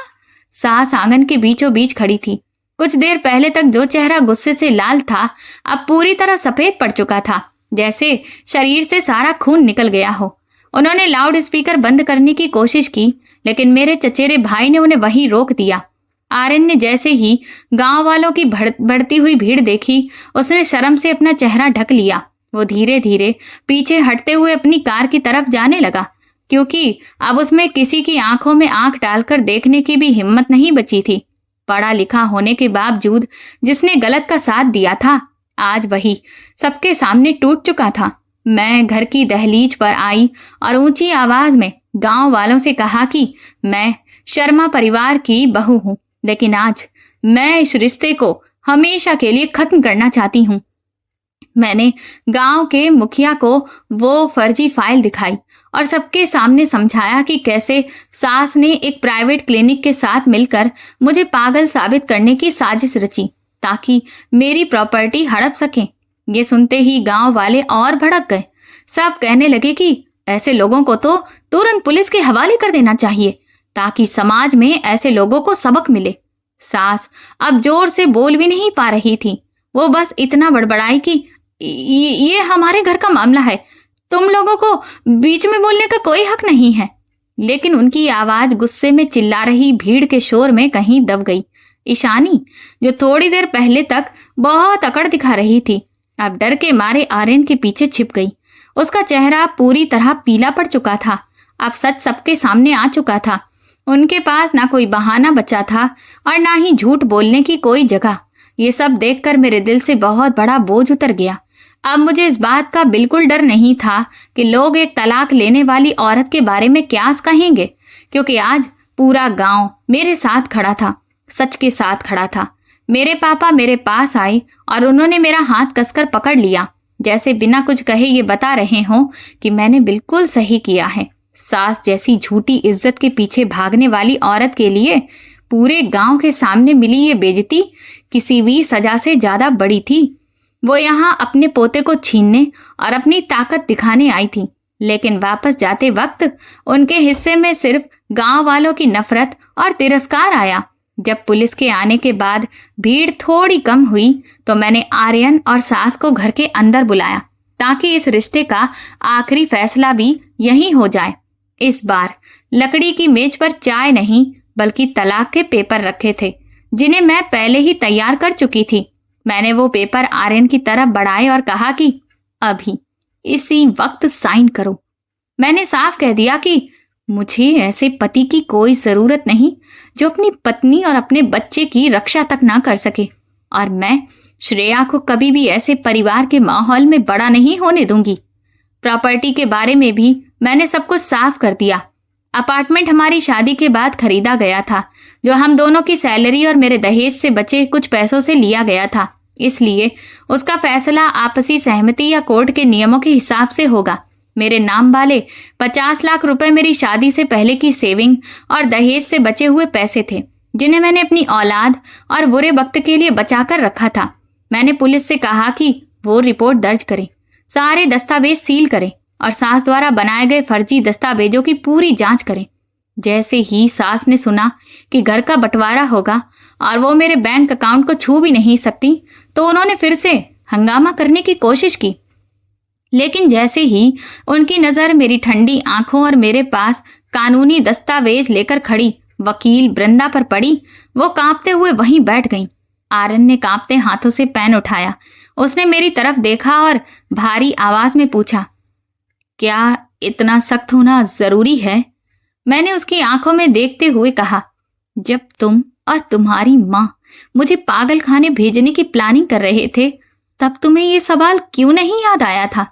सास आंगन के बीचों बीच खड़ी थी। कुछ देर पहले तक जो चेहरा गुस्से से लाल था, अब पूरी तरह सफेद पड़ चुका था, जैसे शरीर से सारा खून निकल गया हो। उन्होंने लाउड स्पीकर बंद करने की कोशिश की, लेकिन मेरे चचेरे भाई ने उन्हें वहीं रोक दिया। आर्यन ने जैसे ही गांव वालों की बढ़ती हुई भीड़ देखी, उसने शर्म से अपना चेहरा ढक लिया। वो धीरे धीरे पीछे हटते हुए अपनी कार की तरफ जाने लगा, क्योंकि अब उसमें किसी की आंखों में आंख डालकर देखने की भी हिम्मत नहीं बची थी। पढ़ा लिखा होने के बावजूद जिसने गलत का साथ दिया था, आज वही सबके सामने टूट चुका था। मैं घर की दहलीज पर आई और ऊंची आवाज में गांव वालों से कहा कि मैं शर्मा परिवार की बहू हूं, लेकिन आज मैं इस रिश्ते को हमेशा के लिए खत्म करना चाहती हूं। मैंने गांव के मुखिया को वो फर्जी फाइल दिखाई और सबके सामने समझाया कि कैसे सास ने एक प्राइवेट क्लिनिक के साथ मिलकर मुझे पागल साबित करने की साजिश रची ताकि मेरी प्रॉपर्टी हड़प सके। ये सुनते ही गांव वाले और भड़क गए। सब कहने लगे कि ऐसे लोगों को तो तुरंत पुलिस के हवाले कर देना चाहिए ताकि समाज में ऐसे लोगों को सबक मिले। सास अब जोर से बोल भी नहीं पा रही थी। वो बस इतना बड़बड़ाई कि ये हमारे घर का मामला है, तुम लोगों को बीच में बोलने का कोई हक नहीं है। लेकिन उनकी आवाज गुस्से में चिल्ला रही भीड़ के शोर में कहीं दब गई। ईशानी, जो थोड़ी देर पहले तक बहुत अकड़ दिखा रही थी, अब डर के मारे आर्यन के पीछे छिप गई। उसका चेहरा पूरी तरह पीला पड़ चुका था। अब सच सबके सामने आ चुका था। उनके पास ना कोई बहाना बचा था और ना ही झूठ बोलने की कोई जगह। ये सब देखकर मेरे दिल से बहुत बड़ा बोझ उतर गया। अब मुझे इस बात का बिल्कुल डर नहीं था कि लोग एक तलाक लेने वाली औरत के बारे में क्या कहेंगे, क्योंकि आज पूरा गांव मेरे साथ खड़ा था, सच के साथ खड़ा था। मेरे पापा मेरे पास आए और उन्होंने मेरा हाथ कसकर पकड़ लिया, जैसे बिना कुछ कहे ये बता रहे हों कि मैंने बिल्कुल सही किया है। सास जैसी झूठी इज्जत के पीछे भागने वाली औरत के लिए पूरे गांव के सामने मिली ये बेइज्जती किसी भी सजा से ज्यादा बड़ी थी। वो यहाँ अपने पोते को छीनने और अपनी ताकत दिखाने आई थी, लेकिन वापस जाते वक्त उनके हिस्से में सिर्फ गांव वालों की नफरत और तिरस्कार आया। जब पुलिस के आने के बाद भीड़ थोड़ी कम हुई तो मैंने आर्यन और सास को घर के अंदर बुलाया ताकि इस रिश्ते का आखिरी फैसला भी यहीं हो जाए। इस बार लकड़ी की मेज पर चाय नहीं बल्कि तलाक के पेपर रखे थे, जिन्हें मैं पहले ही तैयार कर चुकी थी। मैंने वो पेपर आर्यन की तरफ बढ़ाए और कहा कि अभी इसी वक्त साइन करो। मैंने साफ कह दिया कि मुझे ऐसे पति की कोई जरूरत नहीं जो अपनी पत्नी और अपने बच्चे की रक्षा तक ना कर सके, और मैं श्रेया को कभी भी ऐसे परिवार के माहौल में बड़ा नहीं होने दूंगी। प्रॉपर्टी के बारे में भी मैंने सब कुछ साफ कर दिया। अपार्टमेंट हमारी शादी के बाद खरीदा गया था, जो हम दोनों की सैलरी और मेरे दहेज से बचे कुछ पैसों से लिया गया था, इसलिए उसका फैसला आपसी सहमति या कोर्ट के नियमों के हिसाब से होगा। मेरे नाम वाले 50 लाख रुपए मेरी शादी से पहले की सेविंग और दहेज से बचे हुए पैसे थे, जिन्हें मैंने अपनी औलाद और बुरे वक्त के लिए बचाकर रखा था। मैंने पुलिस से कहा कि वो रिपोर्ट दर्ज करें, सारे दस्तावेज सील करें और सास द्वारा बनाए गए फर्जी दस्तावेजों की पूरी जांच करें। जैसे ही सास ने सुना कि घर का बंटवारा होगा और वो मेरे बैंक अकाउंट को छू भी नहीं सकती, तो उन्होंने फिर से हंगामा करने की कोशिश की। लेकिन जैसे ही उनकी नजर मेरी ठंडी आंखों और मेरे पास कानूनी दस्तावेज लेकर खड़ी वकील वृंदा पर पड़ी, वो कांपते हुए वहीं बैठ गईं। आर्यन ने कांपते हाथों से पेन उठाया। उसने मेरी तरफ देखा और भारी आवाज में पूछा, क्या इतना सख्त होना जरूरी है? मैंने उसकी आंखों में देखते हुए कहा, जब तुम और तुम्हारी माँ मुझे पागल खाने भेजने की प्लानिंग कर रहे थे, तब तुम्हें ये सवाल क्यों नहीं याद आया था?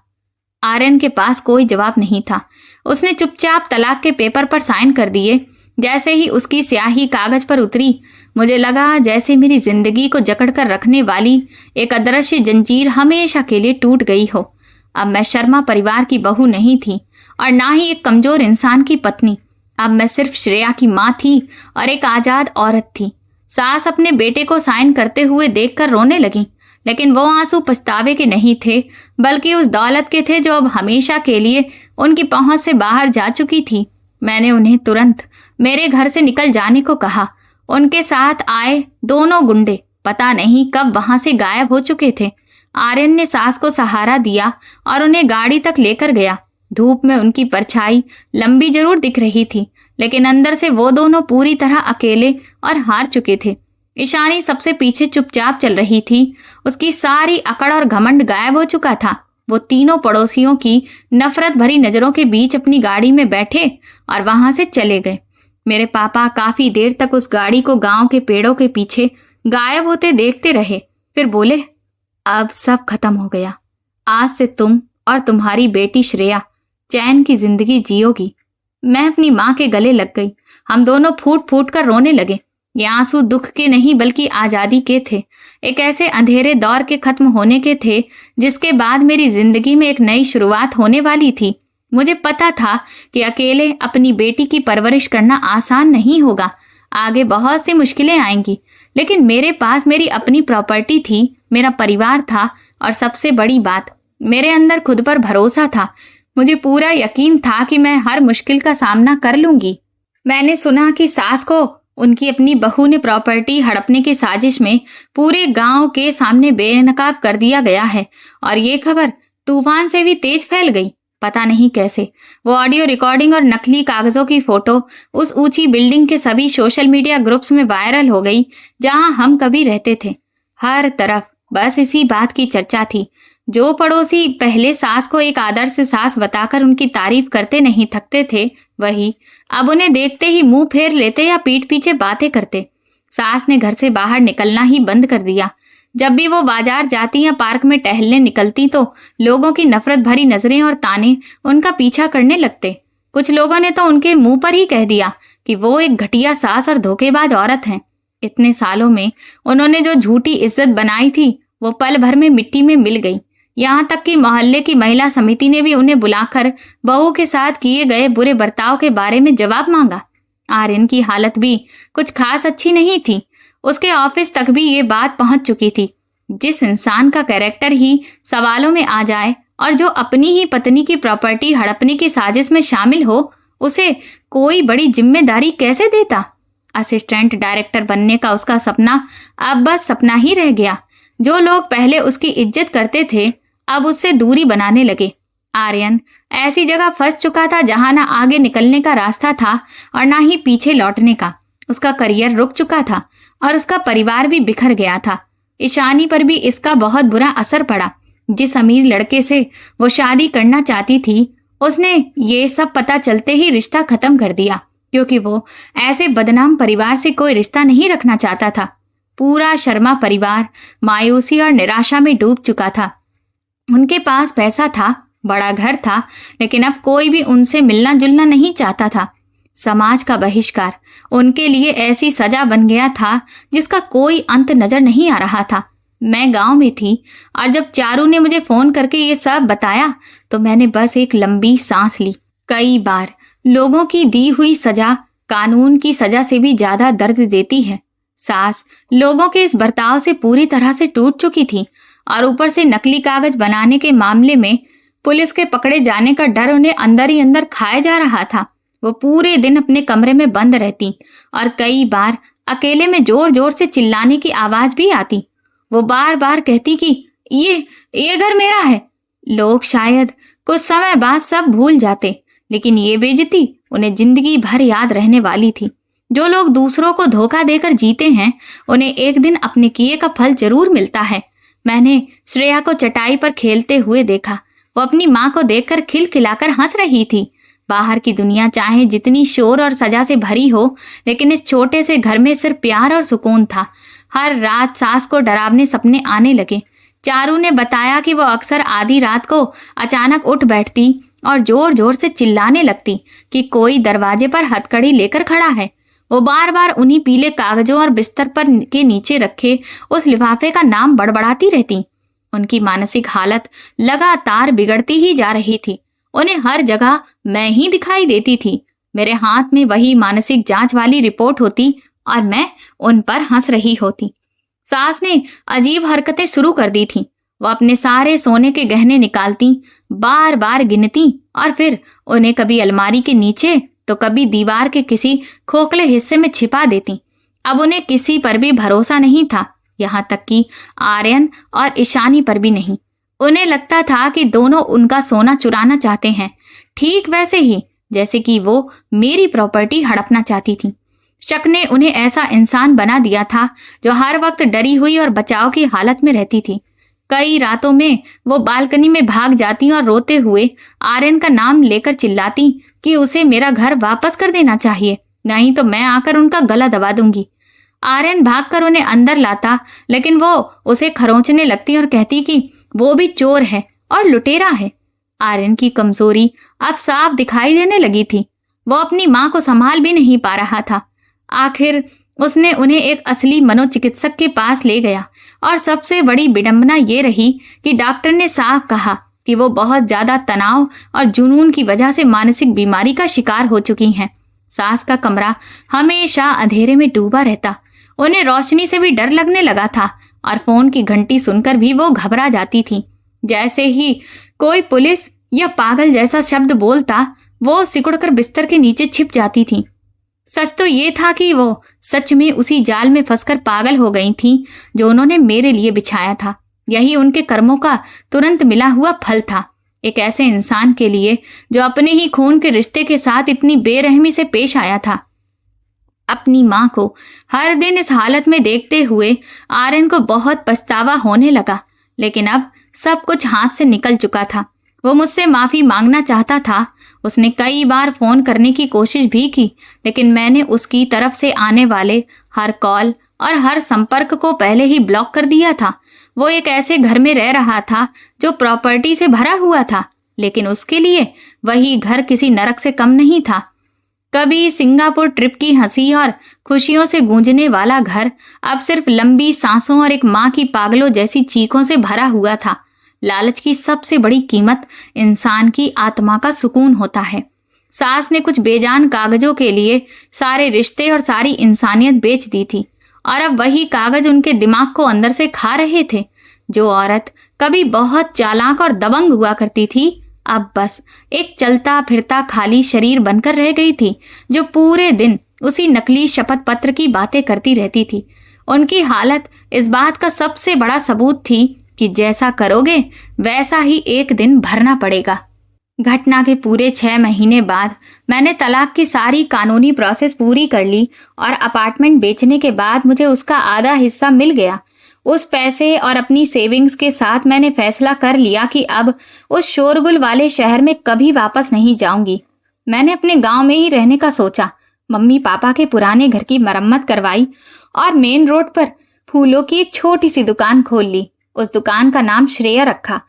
आर्यन के पास कोई जवाब नहीं था। उसने चुपचाप तलाक के पेपर पर साइन कर दिए। जैसे ही उसकी स्याही कागज पर उतरी, मुझे लगा जैसे मेरी जिंदगी को जकड़ कर रखने वाली एक अदृश्य जंजीर हमेशा के लिए टूट गई हो। अब मैं शर्मा परिवार की बहू नहीं थी और ना ही एक कमजोर इंसान की पत्नी। अब मैं सिर्फ श्रेया की माँ थी और एक आजाद औरत थी। सास अपने बेटे को साइन करते हुए देखकर रोने लगी, लेकिन वो आंसू पछतावे के नहीं थे, बल्कि उस दौलत के थे जो अब हमेशा के लिए उनकी पहुंच से बाहर जा चुकी थी। मैंने उन्हें तुरंत मेरे घर से निकल जाने को कहा। उनके साथ आए दोनों गुंडे पता नहीं कब वहां से गायब हो चुके थे। आर्यन ने सास को सहारा दिया और उन्हें गाड़ी तक लेकर गया। धूप में उनकी परछाई लंबी जरूर दिख रही थी, लेकिन अंदर से वो दोनों पूरी तरह अकेले और हार चुके थे। ईशानी सबसे पीछे चुपचाप चल रही थी। उसकी सारी अकड़ और घमंड गायब हो चुका था। वो तीनों पड़ोसियों की नफरत भरी नजरों के बीच अपनी गाड़ी में बैठे और वहां से चले गए। मेरे पापा काफी देर तक उस गाड़ी को गांव के पेड़ों के पीछे गायब होते देखते रहे। फिर बोले, अब सब खत्म हो गया। आज से तुम और तुम्हारी बेटी श्रेया चैन की जिंदगी जियोगी। मैं अपनी माँ के गले लग गई। हम दोनों फूट फूट कर रोने लगे। ये आंसू दुख के नहीं बल्कि आजादी के थे। एक ऐसे अंधेरे दौर के खत्म होने के थे जिसके बाद मेरी जिंदगी में एक नई शुरुआत होने वाली थी। मुझे पता था कि अकेले अपनी बेटी की परवरिश करना आसान नहीं होगा। आगे बहुत सी मुश्किलें आएंगी, लेकिन मेरे पास मेरी अपनी प्रॉपर्टी थी, मेरा परिवार था और सबसे बड़ी बात, मेरे अंदर खुद पर भरोसा था। मुझे पूरा यकीन था कि मैं हर मुश्किल का सामना कर लूंगी। मैंने सुना कि सास को उनकी अपनी बहू ने प्रॉपर्टी हड़पने की साजिश में पूरे गांव के सामने बेनकाब कर दिया गया है और ये खबर तूफान से भी तेज फैल गई। पता नहीं कैसे वो ऑडियो रिकॉर्डिंग और नकली कागजों की फोटो उस ऊंची बिल्डिंग के सभी सोशल मीडिया ग्रुप्स में वायरल हो गई जहां हम कभी रहते थे। हर तरफ बस इसी बात की चर्चा थी। जो पड़ोसी पहले सास को एक आदर्श सास बताकर उनकी तारीफ करते नहीं थकते थे, वही अब उन्हें देखते ही मुंह फेर लेते या पीठ पीछे बातें करते। सास ने घर से बाहर निकलना ही बंद कर दिया। जब भी वो बाजार जाती या पार्क में टहलने निकलती तो लोगों की नफरत भरी नजरें और ताने उनका पीछा करने लगते। कुछ लोगों ने तो उनके मुंह पर ही कह दिया कि वो एक घटिया सास और धोखेबाज औरत हैं। इतने सालों में उन्होंने जो झूठी इज्जत बनाई थी वो पल भर में मिट्टी में मिल गई। यहाँ तक कि मोहल्ले की महिला समिति ने भी उन्हें बुलाकर बहू के साथ किए गए बुरे बर्ताव के बारे में जवाब मांगा। आर्यन की हालत भी कुछ खास अच्छी नहीं थी। उसके ऑफिस तक भी ये बात पहुंच चुकी थी। जिस इंसान का कैरेक्टर ही सवालों में आ जाए और जो अपनी ही पत्नी की प्रॉपर्टी हड़पने की साजिश में शामिल हो, उसे कोई बड़ी जिम्मेदारी कैसे देता। असिस्टेंट डायरेक्टर बनने का उसका सपना अब बस सपना ही रह गया। जो लोग पहले उसकी इज्जत करते थे अब उससे दूरी बनाने लगे। आर्यन ऐसी जगह फंस चुका था जहां ना आगे निकलने का रास्ता था और ना ही पीछे लौटने का। उसका करियर रुक चुका था और उसका परिवार भी बिखर गया था। ईशानी पर भी इसका बहुत बुरा असर पड़ा। जिस अमीर लड़के से वो शादी करना चाहती थी, उसने ये सब पता चलते ही रिश्ता खत्म कर दिया, क्योंकि वो ऐसे बदनाम परिवार से कोई रिश्ता नहीं रखना चाहता था। पूरा शर्मा परिवार मायूसी और निराशा में डूब चुका था। उनके पास पैसा था, बड़ा घर था, लेकिन अब कोई भी उनसे मिलना जुलना नहीं चाहता था। समाज का बहिष्कार उनके लिए ऐसी सजा बन गया था जिसका कोई अंत नजर नहीं आ रहा था। मैं गांव में थी और जब चारू ने मुझे फोन करके ये सब बताया तो मैंने बस एक लंबी सांस ली। कई बार लोगों की दी हुई सजा कानून की सजा से भी ज्यादा दर्द देती है। सास लोगों के इस बर्ताव से पूरी तरह से टूट चुकी थी और ऊपर से नकली कागज बनाने के मामले में पुलिस के पकड़े जाने का डर उन्हें अंदर ही अंदर खाए जा रहा था। वो पूरे दिन अपने कमरे में बंद रहती और कई बार अकेले में जोर जोर से चिल्लाने की आवाज भी आती। वो बार बार कहती कि ये घर मेरा है। लोग शायद कुछ समय बाद सब भूल जाते, लेकिन ये बेइज्जती उन्हें जिंदगी भर याद रहने वाली थी। जो लोग दूसरों को धोखा देकर जीते हैं उन्हें एक दिन अपने किए का फल जरूर मिलता है। मैंने श्रेया को चटाई पर खेलते हुए देखा। वो अपनी माँ को देखकर खिलखिलाकर हंस रही थी। बाहर की दुनिया चाहे जितनी शोर और सजा से भरी हो, लेकिन इस छोटे से घर में सिर्फ प्यार और सुकून था। हर रात सास को डरावने सपने आने लगे। चारू ने बताया कि वो अक्सर आधी रात को अचानक उठ बैठती और जोर जोर से चिल्लाने लगती कि कोई दरवाजे पर हथकड़ी लेकर खड़ा है। वो बार बार उन्हीं पीले कागजों और बिस्तर पर के नीचे रखे उस लिफाफे का नाम बड़बड़ाती रहती। उनकी मानसिक हालत लगातार बिगड़ती ही जा रही थी। उन्हें हर जगह मैं ही दिखाई देती थी। मेरे हाथ में वही मानसिक जांच वाली रिपोर्ट होती और मैं उन पर हंस रही होती। सास ने अजीब हरकतें शुरू कर दी थी। वो अपने सारे सोने के गहने निकालती, बार बार गिनती और फिर उन्हें कभी अलमारी के नीचे तो कभी दीवार के किसी खोखले हिस्से में छिपा देती। अब उन्हें किसी पर भी भरोसा नहीं था, यहाँ तक कि आर्यन और ईशानी पर भी नहीं। उन्हें लगता था कि दोनों उनका सोना चुराना चाहते हैं, ठीक वैसे ही जैसे कि वो मेरी प्रॉपर्टी हड़पना चाहती थी। शक ने उन्हें ऐसा इंसान बना दिया था जो हर वक्त डरी हुई और बचाव की हालत में रहती थी। कई रातों में वो बालकनी में भाग जाती और रोते हुए आर्यन का नाम लेकर चिल्लाती कि उसे मेरा घर वापस कर देना चाहिए, नहीं तो मैं आकर उनका गला दबा दूंगी। आर्यन भागकर उन्हें अंदर लाता, लेकिन वो उसे खरोंचने लगती और कहती कि वो भी चोर है और लुटेरा है। आर्यन की कमजोरी अब साफ दिखाई देने लगी थी। वो अपनी माँ को संभाल भी नहीं पा रहा था। आखिर उसने उन्हें एक असली मनोचिकित्सक के पास ले गया और सबसे बड़ी विडंबना ये रही कि डॉक्टर ने साफ कहा कि वो बहुत ज्यादा तनाव और जुनून की वजह से मानसिक बीमारी का शिकार हो चुकी हैं। सास का कमरा हमेशा अंधेरे में डूबा रहता। उन्हें रोशनी से भी डर लगने लगा था और फोन की घंटी सुनकर भी वो घबरा जाती थी। जैसे ही कोई पुलिस या पागल जैसा शब्द बोलता, वो सिकुड़कर बिस्तर के नीचे छिप जाती थी। सच तो ये था कि वो सच में उसी जाल में फंसकर पागल हो गई थी जो उन्होंने मेरे लिए बिछाया था। यही उनके कर्मों का तुरंत मिला हुआ फल था। एक ऐसे इंसान के लिए जो अपने ही खून के रिश्ते के साथ इतनी बेरहमी से पेश आया था। अपनी माँ को हर दिन इस हालत में देखते हुए आर्यन को बहुत पछतावा होने लगा, लेकिन अब सब कुछ हाथ से निकल चुका था। वो मुझसे माफी मांगना चाहता था। उसने कई बार फोन करने की कोशिश भी की, लेकिन मैंने उसकी तरफ से आने वाले हर कॉल और हर संपर्क को पहले ही ब्लॉक कर दिया था। वो एक ऐसे घर में रह रहा था जो प्रॉपर्टी से भरा हुआ था, लेकिन उसके लिए वही घर किसी नरक से कम नहीं था। कभी सिंगापुर ट्रिप की हंसी और खुशियों से गूंजने वाला घर अब सिर्फ लंबी सांसों और एक माँ की पागलों जैसी चीखों से भरा हुआ था। लालच की सबसे बड़ी कीमत इंसान की आत्मा का सुकून होता है। सास ने कुछ बेजान कागजों के लिए सारे रिश्ते और सारी इंसानियत बेच दी थी और अब वही कागज उनके दिमाग को अंदर से खा रहे थे। जो औरत कभी बहुत चालाक और दबंग हुआ करती थी, अब बस एक चलता फिरता खाली शरीर बनकर रह गई थी, जो पूरे दिन उसी नकली शपथ पत्र की बातें करती रहती थी। उनकी हालत इस बात का सबसे बड़ा सबूत थी कि जैसा करोगे वैसा ही एक दिन भरना पड़ेगा। घटना के पूरे 6 महीने बाद मैंने तलाक की सारी कानूनी प्रोसेस पूरी कर ली और अपार्टमेंट बेचने के बाद मुझे उसका आधा हिस्सा मिल गया। उस पैसे और अपनी सेविंग्स के साथ मैंने फैसला कर लिया कि अब उस शोरगुल वाले शहर में कभी वापस नहीं जाऊंगी। मैंने अपने गांव में ही रहने का सोचा। मम्मी पापा के पुराने घर की मरम्मत करवाई और मेन रोड पर फूलों की एक छोटी सी दुकान खोल ली। उस दुकान का नाम श्रेया रखा,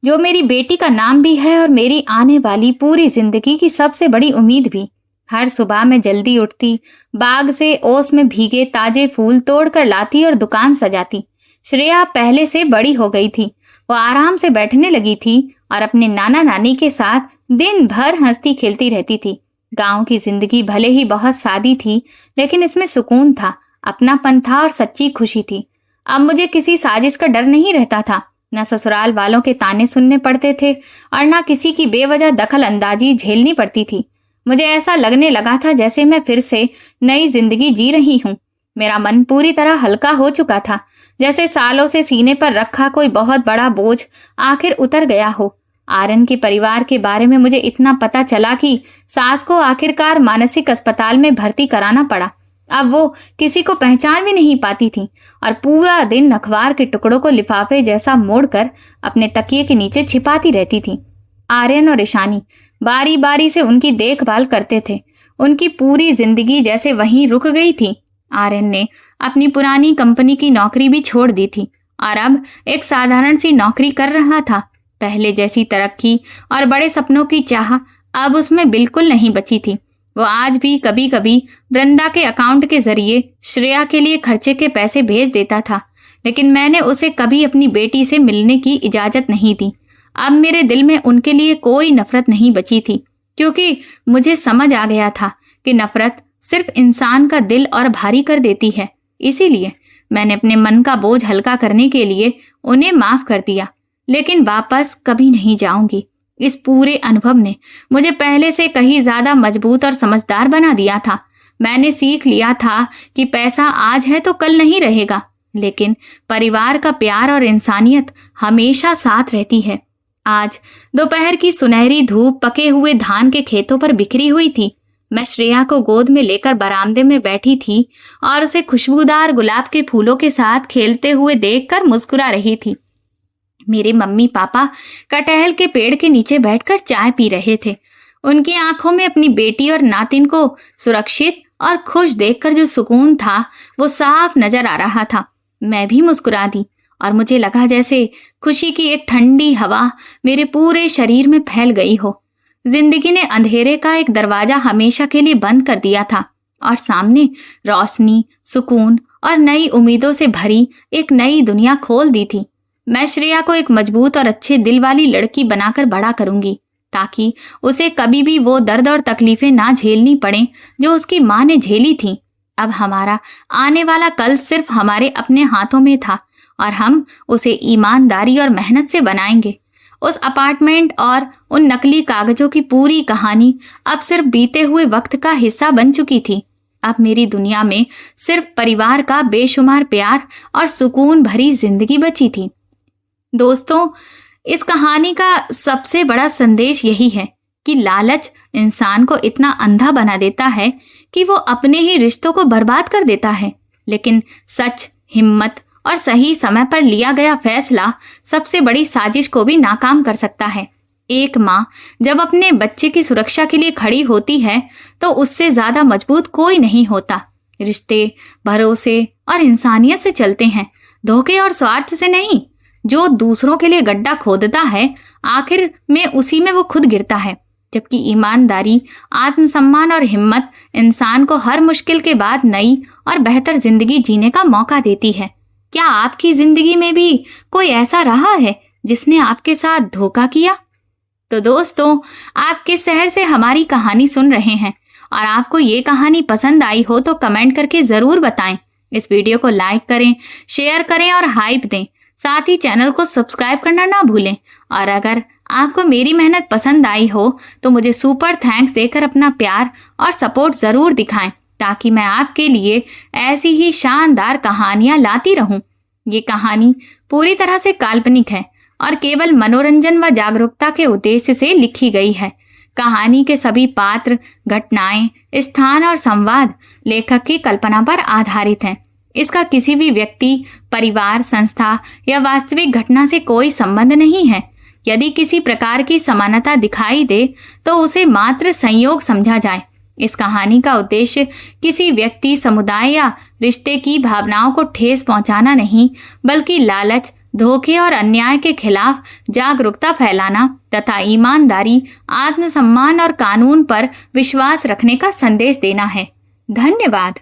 जो मेरी बेटी का नाम भी है और मेरी आने वाली पूरी जिंदगी की सबसे बड़ी उम्मीद भी। हर सुबह मैं जल्दी उठती, बाग से ओस में भीगे ताजे फूल तोड़कर लाती और दुकान सजाती। श्रेया पहले से बड़ी हो गई थी। वो आराम से बैठने लगी थी और अपने नाना नानी के साथ दिन भर हंसती खेलती रहती थी। गांव की जिंदगी भले ही बहुत सादी थी, लेकिन इसमें सुकून था, अपनापन था और सच्ची खुशी थी। अब मुझे किसी साजिश का डर नहीं रहता था। न ससुराल वालों के ताने सुनने पड़ते थे और न किसी की बेवजह दखल अंदाजी झेलनी पड़ती थी। मुझे ऐसा लगने लगा था जैसे मैं फिर से नई जिंदगी जी रही हूँ। मेरा मन पूरी तरह हल्का हो चुका था, जैसे सालों से सीने पर रखा कोई बहुत बड़ा बोझ आखिर उतर गया हो। आर्यन के परिवार के बारे में मुझे इतना पता चला कि सास को आखिरकार मानसिक अस्पताल में भर्ती कराना पड़ा। अब वो किसी को पहचान भी नहीं पाती थी और पूरा दिन अखबार के टुकड़ों को लिफाफे जैसा मोड़कर अपने तकिए के नीचे छिपाती रहती थी। आर्यन और ईशानी बारी बारी से उनकी देखभाल करते थे। उनकी पूरी जिंदगी जैसे वहीं रुक गई थी। आर्यन ने अपनी पुरानी कंपनी की नौकरी भी छोड़ दी थी और अब एक साधारण सी नौकरी कर रहा था। पहले जैसी तरक्की और बड़े सपनों की चाह अब उसमें बिल्कुल नहीं बची थी। वो आज भी कभी कभी वृंदा के अकाउंट के जरिए श्रेया के लिए खर्चे के पैसे भेज देता था, लेकिन मैंने उसे कभी अपनी बेटी से मिलने की इजाजत नहीं दी। अब मेरे दिल में उनके लिए कोई नफरत नहीं बची थी, क्योंकि मुझे समझ आ गया था कि नफरत सिर्फ इंसान का दिल और भारी कर देती है। इसीलिए मैंने अपने मन का बोझ हल्का करने के लिए उन्हें माफ कर दिया, लेकिन वापस कभी नहीं जाऊंगी। इस पूरे अनुभव ने मुझे पहले से कहीं ज्यादा मजबूत और समझदार बना दिया था। मैंने सीख लिया था कि पैसा आज है तो कल नहीं रहेगा, लेकिन परिवार का प्यार और इंसानियत हमेशा साथ रहती है। आज दोपहर की सुनहरी धूप पके हुए धान के खेतों पर बिखरी हुई थी। मैं श्रेया को गोद में लेकर बरामदे में बैठी थी और उसे खुशबूदार गुलाब के फूलों के साथ खेलते हुए देखकर मुस्कुरा रही थी। मेरे मम्मी पापा कटहल के पेड़ के नीचे बैठकर चाय पी रहे थे। उनकी आंखों में अपनी बेटी और नातिन को सुरक्षित और खुश देखकर जो सुकून था वो साफ नजर आ रहा था। मैं भी मुस्कुरा दी और मुझे लगा जैसे खुशी की एक ठंडी हवा मेरे पूरे शरीर में फैल गई हो। जिंदगी ने अंधेरे का एक दरवाजा हमेशा के लिए बंद कर दिया था और सामने रोशनी, सुकून और नई उम्मीदों से भरी एक नई दुनिया खोल दी थी। मैं श्रेया को एक मजबूत और अच्छे दिल वाली लड़की बनाकर बड़ा करूंगी, ताकि उसे कभी भी वो दर्द और तकलीफें ना झेलनी पड़े जो उसकी माँ ने झेली थी। अब हमारा आने वाला कल सिर्फ हमारे अपने हाथों में था और हम उसे ईमानदारी और मेहनत से बनाएंगे। उस अपार्टमेंट और उन नकली कागजों की पूरी कहानी अब सिर्फ बीते हुए वक्त का हिस्सा बन चुकी थी। अब मेरी दुनिया में सिर्फ परिवार का बेशुमार प्यार और सुकून भरी जिंदगी बची थी। दोस्तों, इस कहानी का सबसे बड़ा संदेश यही है कि लालच इंसान को इतना अंधा बना देता है कि वो अपने ही रिश्तों को बर्बाद कर देता है, लेकिन सच, हिम्मत और सही समय पर लिया गया फैसला सबसे बड़ी साजिश को भी नाकाम कर सकता है। एक माँ जब अपने बच्चे की सुरक्षा के लिए खड़ी होती है तो उससे ज्यादा मजबूत कोई नहीं होता। रिश्ते भरोसे और इंसानियत से चलते हैं, धोखे और स्वार्थ से नहीं। जो दूसरों के लिए गड्ढा खोदता है, आखिर में उसी में वो खुद गिरता है, जबकि ईमानदारी, आत्मसम्मान और हिम्मत इंसान को हर मुश्किल के बाद नई और बेहतर जिंदगी जीने का मौका देती है। क्या आपकी जिंदगी में भी कोई ऐसा रहा है जिसने आपके साथ धोखा किया? तो दोस्तों, आप किस शहर से हमारी कहानी सुन रहे हैं और आपको ये कहानी पसंद आई हो तो कमेंट करके जरूर बताएं। इस वीडियो को लाइक करें, शेयर करें और हाइप दें। साथ ही चैनल को सब्सक्राइब करना ना भूलें। और अगर आपको मेरी मेहनत पसंद आई हो तो मुझे सुपर थैंक्स देकर अपना प्यार और सपोर्ट जरूर दिखाएं, ताकि मैं आपके लिए ऐसी ही शानदार कहानियां लाती रहूं। ये कहानी पूरी तरह से काल्पनिक है और केवल मनोरंजन व जागरूकता के उद्देश्य से लिखी गई है। कहानी के सभी पात्र, घटनाएं, स्थान और संवाद लेखक की कल्पना पर आधारित हैं। इसका किसी भी व्यक्ति, परिवार, संस्था या वास्तविक घटना से कोई संबंध नहीं है। यदि किसी प्रकार की समानता दिखाई दे तो उसे मात्र संयोग समझा जाए। इस कहानी का उद्देश्य किसी व्यक्ति, समुदाय या रिश्ते की भावनाओं को ठेस पहुंचाना नहीं, बल्कि लालच, धोखे और अन्याय के खिलाफ जागरूकता फैलाना तथा ईमानदारी, आत्मसम्मान और कानून पर विश्वास रखने का संदेश देना है। धन्यवाद।